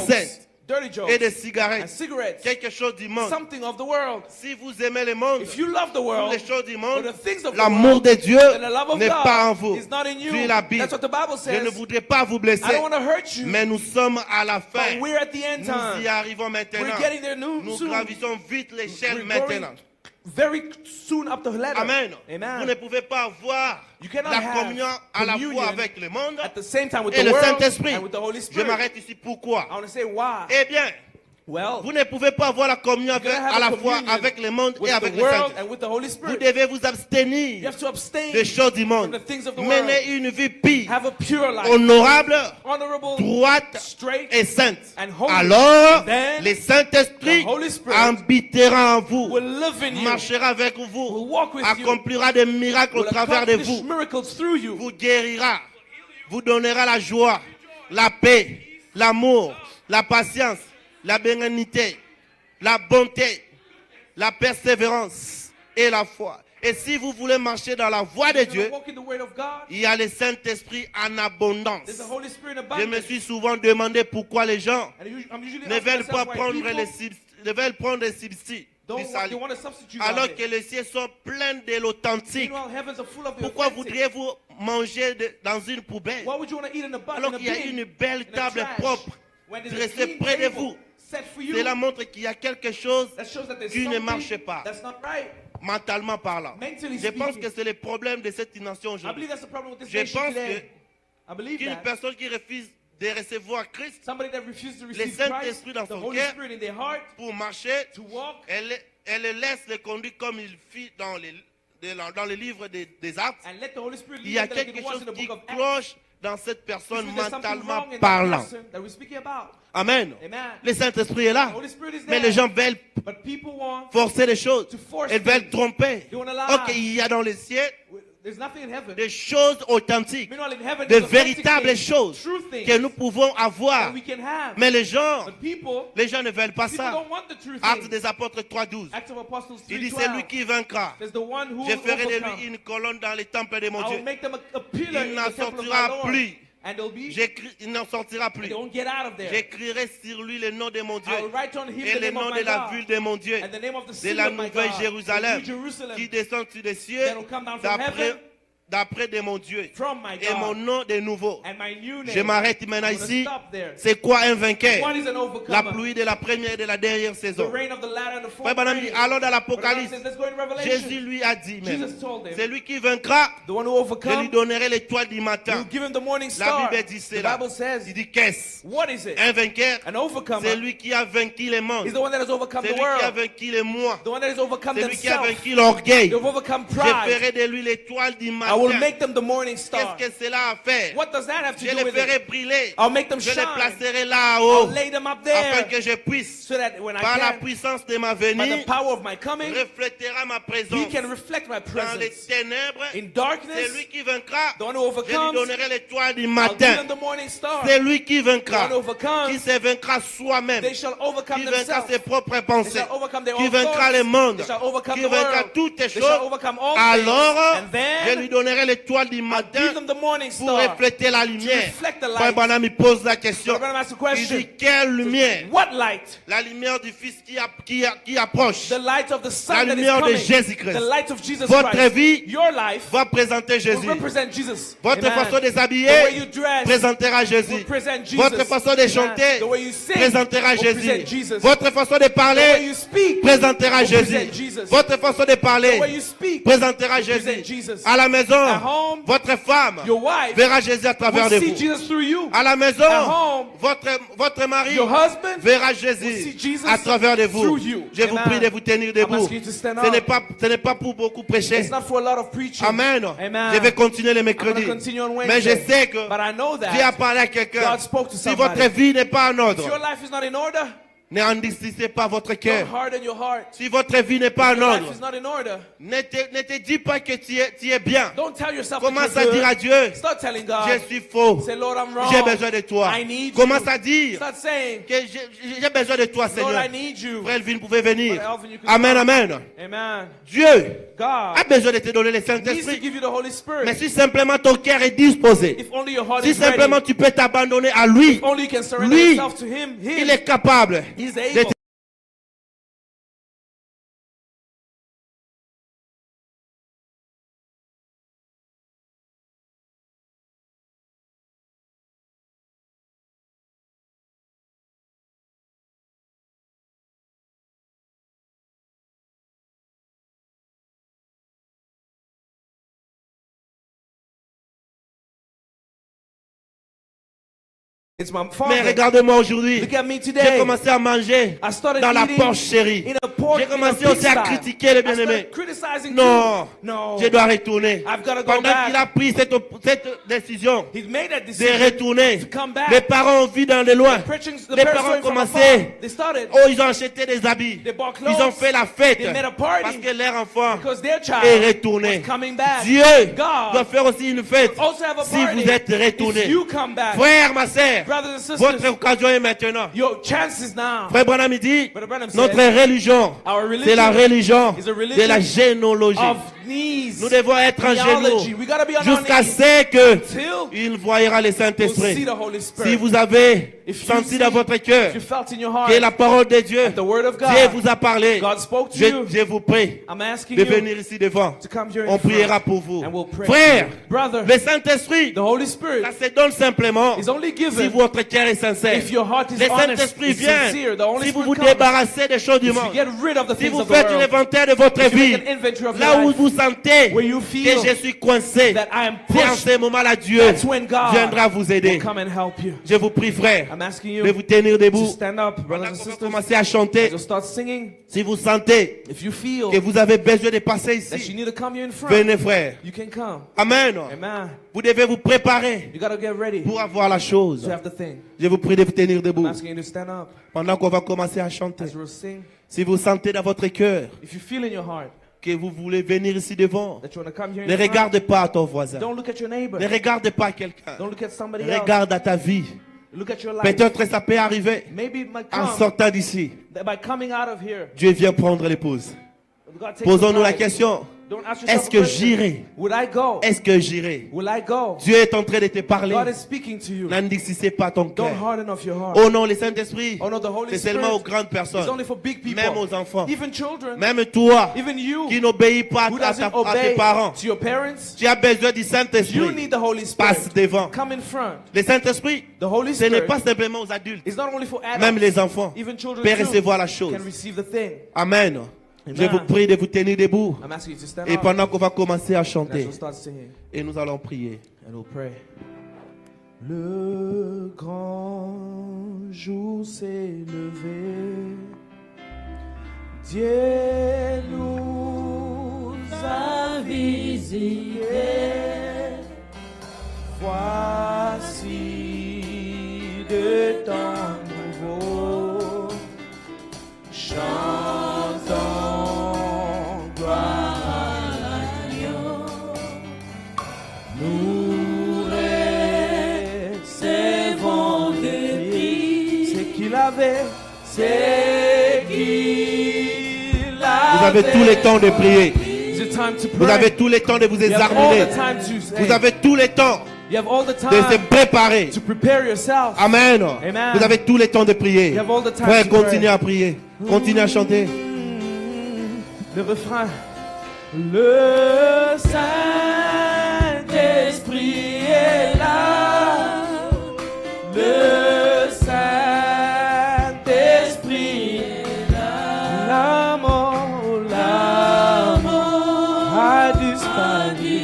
jokes, et des and cigarettes, cigarettes, quelque chose du monde. something of the world. Si vous aimez le monde, If you love the ou world, les choses du or monde, the things of the l'amour world, de Dieu then the love of n'est pas en God vous. is not in you. Vu la Bible. That's what the Bible Je ne says. voudrais pas vous I blesser, don't want to hurt you, mais nous sommes à la fin. but we're at the end Nous y time. arrivons maintenant. We're getting there Nous soon. gravissons vite l'échelle We're going maintenant. very soon up the ladder. Amen. Vous ne Amen. pouvez pas avoir You cannot la have communion à la communion fois avec le monde At the same time with et the le world Saint-Esprit. and with the Holy Je Spirit. m'arrête ici. Pourquoi? I want to say why. Eh bien, Well, vous ne pouvez pas avoir la communion you're gonna have à la a fois communion avec le monde et with avec the le world Saint-Esprit. and with the Holy Vous Spirit. devez vous You abstenir have to abstain des choses du from monde. the things of the world. Menez une vie pure, Have a pure life, honorable, honorable, droite straight, et sainte. and holy. Alors, Then le Saint-Esprit the Holy Spirit habitera en vous, will live in you, marchera avec will vous, walk with you, accomplira des miracles au will travers de accomplish vous, miracles through you, vous guérira, vous donnera la joie, la paix, l'amour, la patience, la bénignité, la bonté, la persévérance et la foi. Et si vous voulez marcher dans la voie de You're Dieu, gonna walk in the word of God. il y a le Saint-Esprit en abondance. There's the Holy Spirit in Je me abundance. suis souvent demandé pourquoi les gens And I'm usually ne asking veulent pas myself why prendre people ne veulent prendre les substituts du they salut, want to substitute alors of que it. les cieux sont pleins de l'authentique. Meanwhile, heavens are full of the Pourquoi authentic. voudriez-vous manger dans une poubelle Why would you want to eat in a bun, alors in a qu'il y a bin, une belle in a table trash, propre when there's a dressée clean près de table vous? set for you? Cela montre qu'il y a quelque chose That shows that there's qui ne something marche pas, that's not right. mentalement parlant. Mentally Je pense speaking. que c'est le problème de cette nation I aujourd'hui. believe that's the problem with this Je nation pense today. I believe Qu'une that personne qui refuse de recevoir Christ somebody that refuses to le receive Saint-Esprit Christ, dans the son Holy cœur, Spirit in their heart, pour marcher, to walk, elle laisse le conduire comme il fit dans les livres des actes. and let the Holy Spirit Il lead y a them like quelque it was chose in the qui book of Acts. cloche dans cette This personne means there's something mentalement wrong in that parlant. person that we're speaking about. Amen. Amen. Le Saint-Esprit est là. The Holy Spirit is Mais there. les gens veulent But people want, forcer les choses. To force Ils veulent things. tromper. They wanna lie. Ok, il y a dans les cieux there's nothing in heaven. des choses authentiques, Meanwhile, in heaven, de there's authentic véritables things, choses true things que nous pouvons avoir. that we can have. Mais les gens But people ne veulent pas people ça. don't want the true Actes things. des apôtres 3.12. Acts of Apostles Il dit 3:12. c'est lui qui vaincra. There's the one who Je will ferai de overcome. lui une colonne dans les temples de mon I will Dieu. make them a pillar Il in n'en the temple of my sortira Lord. plus. And they'll be, Il n'en sortira they plus. won't get out of there. J'écrirai sur lui le nom de mon Dieu I will write on him et the le name of nom my de la God ville de mon Dieu, and the name of the de city la of my nouvelle God, Jérusalem the New Jerusalem, qui descend sur les cieux that will come down from heaven d'après de mon Dieu from my et mon God, nom de nouveau. and my new name. Je m'arrête maintenant I'm gonna ici. stop there. C'est quoi un vainqueur? What is an La overcomer? pluie de la première et de la dernière The saison. reign of the latter and the Frère fourth Branham dit, reign. allons dans But the Bible l'Apocalypse. says, let's go in Revelation. Jésus lui a dit même, Jesus told him, c'est lui qui vaincra, the one who je lui overcomes, donnerai l'étoile du will matin. give him the morning La star. Bible dit The cela. Bible says, Il dit qu'est-ce? what is it? Un vainqueur, An overcomer c'est lui qui a vaincu le monde. is the one that has overcome C'est the lui qui a world. vaincu le moi. The one that has overcome C'est lui qui a themselves. vaincu l'orgueil. They've overcome Je pride. ferai de lui l'étoile du I will matin. make them the morning star. Qu'est-ce que cela a fait? What does that have to Je do les with ferai it? briller. I'll make them Je les shine. placerai I'll là-haut lay them up afin there que je puisse, so that when I par la can, puissance de ma by the venue, power of my coming, reflétera ma he présence can reflect my dans les presence. ténèbres. In C'est darkness, lui qui vaincra. the one who Je lui overcomes, donnerai l'étoile du I'll give matin. them the morning star. C'est lui qui The vaincra. one who overcomes, Qui se vaincra soi-même. they shall overcome Qui vaincra themselves. ses propres They pensées. shall overcome their Qui own vaincra thoughts. le monde. They shall overcome Qui the vaincra world. toutes les They shall choses. overcome all Alors, things. And je lui then donnerai l'étoile du I'll matin give them the morning pour star. refléter la lumière. reflect the light. Frère Branham, il pose la question. Brother Branham asks a Il question. dit, quelle lumière? What light? La lumière du Fils qui approche. The light of the La Son that is lumière de coming. Jésus-Christ. The light of Jesus Votre Christ. vie Your life va présenter will Jésus. represent Jesus. Votre Amen. façon de The way s'habiller you dress présentera will Jésus. present Jesus. Votre façon de Amen. chanter The way you sing présentera will present Jésus. Jesus. Votre façon de The way parler you speak présentera will present Jésus. Jesus. Votre façon de The way parler you speak présentera will present Jésus. Jesus. À la maison, At home, votre femme your wife verra Jésus à travers will de see vous. Jesus through you. À la maison, At home, votre mari your husband verra will see Jésus Jesus à travers de vous. through you. Je vous Amen. prie de vous tenir I'm debout. asking you to stand Ce up. n'est pas pour beaucoup prêcher. It's not for a lot of preaching. Amen. Amen. Je vais continuer les I'm mercredis. going to continue on Mais je Wednesday. sais que But I know Dieu a that parlé à quelqu'un. God spoke to Si somebody. votre vie n'est pas en if your ordre, life is not in order, n'endurcissez pas votre don't cœur. harden your heart. Si votre vie n'est pas en If your life ordre, is not in order, ne te dis pas que tu es bien. don't tell yourself Commence that à you're dire à good. Dieu, Start telling God, je suis faux. say, Lord, I'm wrong. J'ai besoin de toi. I need Commence you. à dire Start saying, que j'ai besoin de toi, Lord, Seigneur. I need you. Frère Elvin, vous pouvez venir. Brother Elvin, you can Amen, come. amen. Amen. Dieu God a besoin de te donner le needs to Saint-Esprit. give you the Holy Spirit. Mais si simplement ton cœur est disposé, If only your heart si is ready. simplement tu peux t'abandonner à lui, If only you can surrender lui, yourself to Him. il est capable He's de able. It's my Mais Father. regarde-moi aujourd'hui. Look at me J'ai today. commencé à manger I started dans la eating Porsche chérie. in a pork, J'ai in a commencé aussi à pigsty. critiquer le I bien-aimé. started criticizing Non, too. No. je dois retourner. I've got to go Pendant back. qu'il a pris cette décision He made that de decision retourner, to come back. les parents ont vu dans le loin. The Les parents parents ont from commencé. afar, they started Oh, ils ont acheté des habits. They bought clothes. Ils ont fait la fête. They made a party. Parce que leur enfant because their child est retourné. was coming back. Dieu God doit faire aussi une fête also have a si party vous êtes if retourné. you come back. Frère, ma sœur, Brothers and sisters, votre occasion est maintenant. your chances now. Frère Branham il dit, Brother Branham notre said, religion, our religion c'est la religion is a religion de la généalogie. of knees. Nous devons être en Theology. genoux We gotta be on our jusqu'à knees ce que till il voyera le we'll see Saint-Esprit. the Holy Spirit. Si vous avez If you senti see, dans votre cœur if you felt in your heart que la parole de Dieu, that the word of God, Dieu vous a parlé, God spoke to you, je vous prie I'm asking de you venir ici devant. to come here in On front, priera pour vous. and we'll pray Frère, for you. Brother, le Saint-Esprit, the Holy Spirit ça se donne simplement is only si given votre cœur est sincère. if your heart is Le honest, Saint-Esprit is vient sincere. The Holy si vous Spirit vous comes débarrassez des choses du if you monde. get rid of the Si things vous of the faites un world. inventaire de votre If you vie, make an inventory of là your où life, vous sentez where you que feel je suis coincé, that I am c'est en pushed, ce moment-là Dieu that's when God viendra vous aider. will come and help you. Je vous prie, frère, I'm asking de you vous tenir to debout. stand up, brothers Pendant and qu'on va sisters. commencer à chanter, You'll start singing. si vous sentez If you feel que vous avez besoin de passer that you ici, need to come here in front, venez, frère. you can come. Amen. Amen. Vous devez vous préparer You got to get ready pour avoir la chose. to have the thing. Je vous prie de vous tenir I'm debout. asking you to stand up Pendant qu'on va commencer à chanter, as we'll sing. si vous sentez dans votre cœur If you feel in your heart que vous voulez venir ici devant, that you want to come here ne in front, regarde pas à ton voisin. don't look at your neighbor. Ne regarde pas quelqu'un. Don't look at somebody else. Regarde à ta vie. Look at your life. Peut-être ça peut arriver. Maybe it might En come sortant d'ici, that by coming out of here, Dieu vient prendre l'épouse. God takes Posons-nous the la bride. question. Don't ask yourself Est-ce a que question. j'irai? Would I go? Est-ce que j'irai? Will I go? Dieu est en train de te parler. God is speaking to you. N'endurcissez pas ton Don't cœur. harden of your heart. Oh non, le Saint-Esprit, Oh no, the Holy c'est Spirit seulement aux grandes is personnes. only for big people. Même aux enfants. Even children. Même toi, Even you qui n'obéis pas who à doesn't tes obey parents. to your parents. Tu as besoin du You Saint-Esprit. need the Holy Spirit. Passe devant. Come in front. Le Saint-Esprit, The Holy ce n'est Spirit pas simplement aux adultes. is not only for adults. Même les enfants Even children peuvent too recevoir la chose. can receive the thing. Amen. Je vous prie de vous tenir debout. I'm asking you to stand Et up. pendant qu'on va commencer à And as chanter, we'll start singing, et nous allons prier. and we'll pray. Le grand jour s'est levé. Dieu nous a visités. Voici de temps nouveau. Chantons gloire à l'agneau. Nous recevons depuis ce qu'il avait, Vous avez tout le temps de prier. time to Vous avez pray. tout le temps de vous You have all examiner. the time to Vous avez tout le temps You have all the de se time préparer. to prepare yourself. Amen. Amen. Vous avez tout le temps de prier. You have all the time Frère, to pray. continuez à prier. Continuez à chanter. Le refrain. Le Saint-Esprit est là. Le Saint-Esprit est là. L'amour a disparu.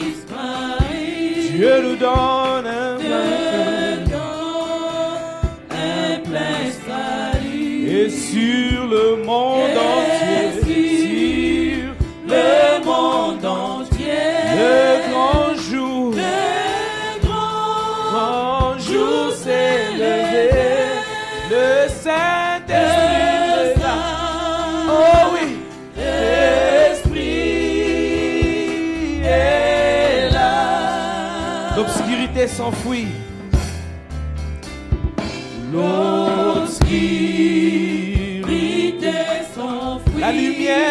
Dieu nous donne un plein salut. Et sur le monde entier, sur le monde entier, le grand jour s'est levé, le Saint-Esprit est là. Oh oui, l'Esprit est là. L'obscurité s'enfuit. L'obscurité s'enfuit. La lumière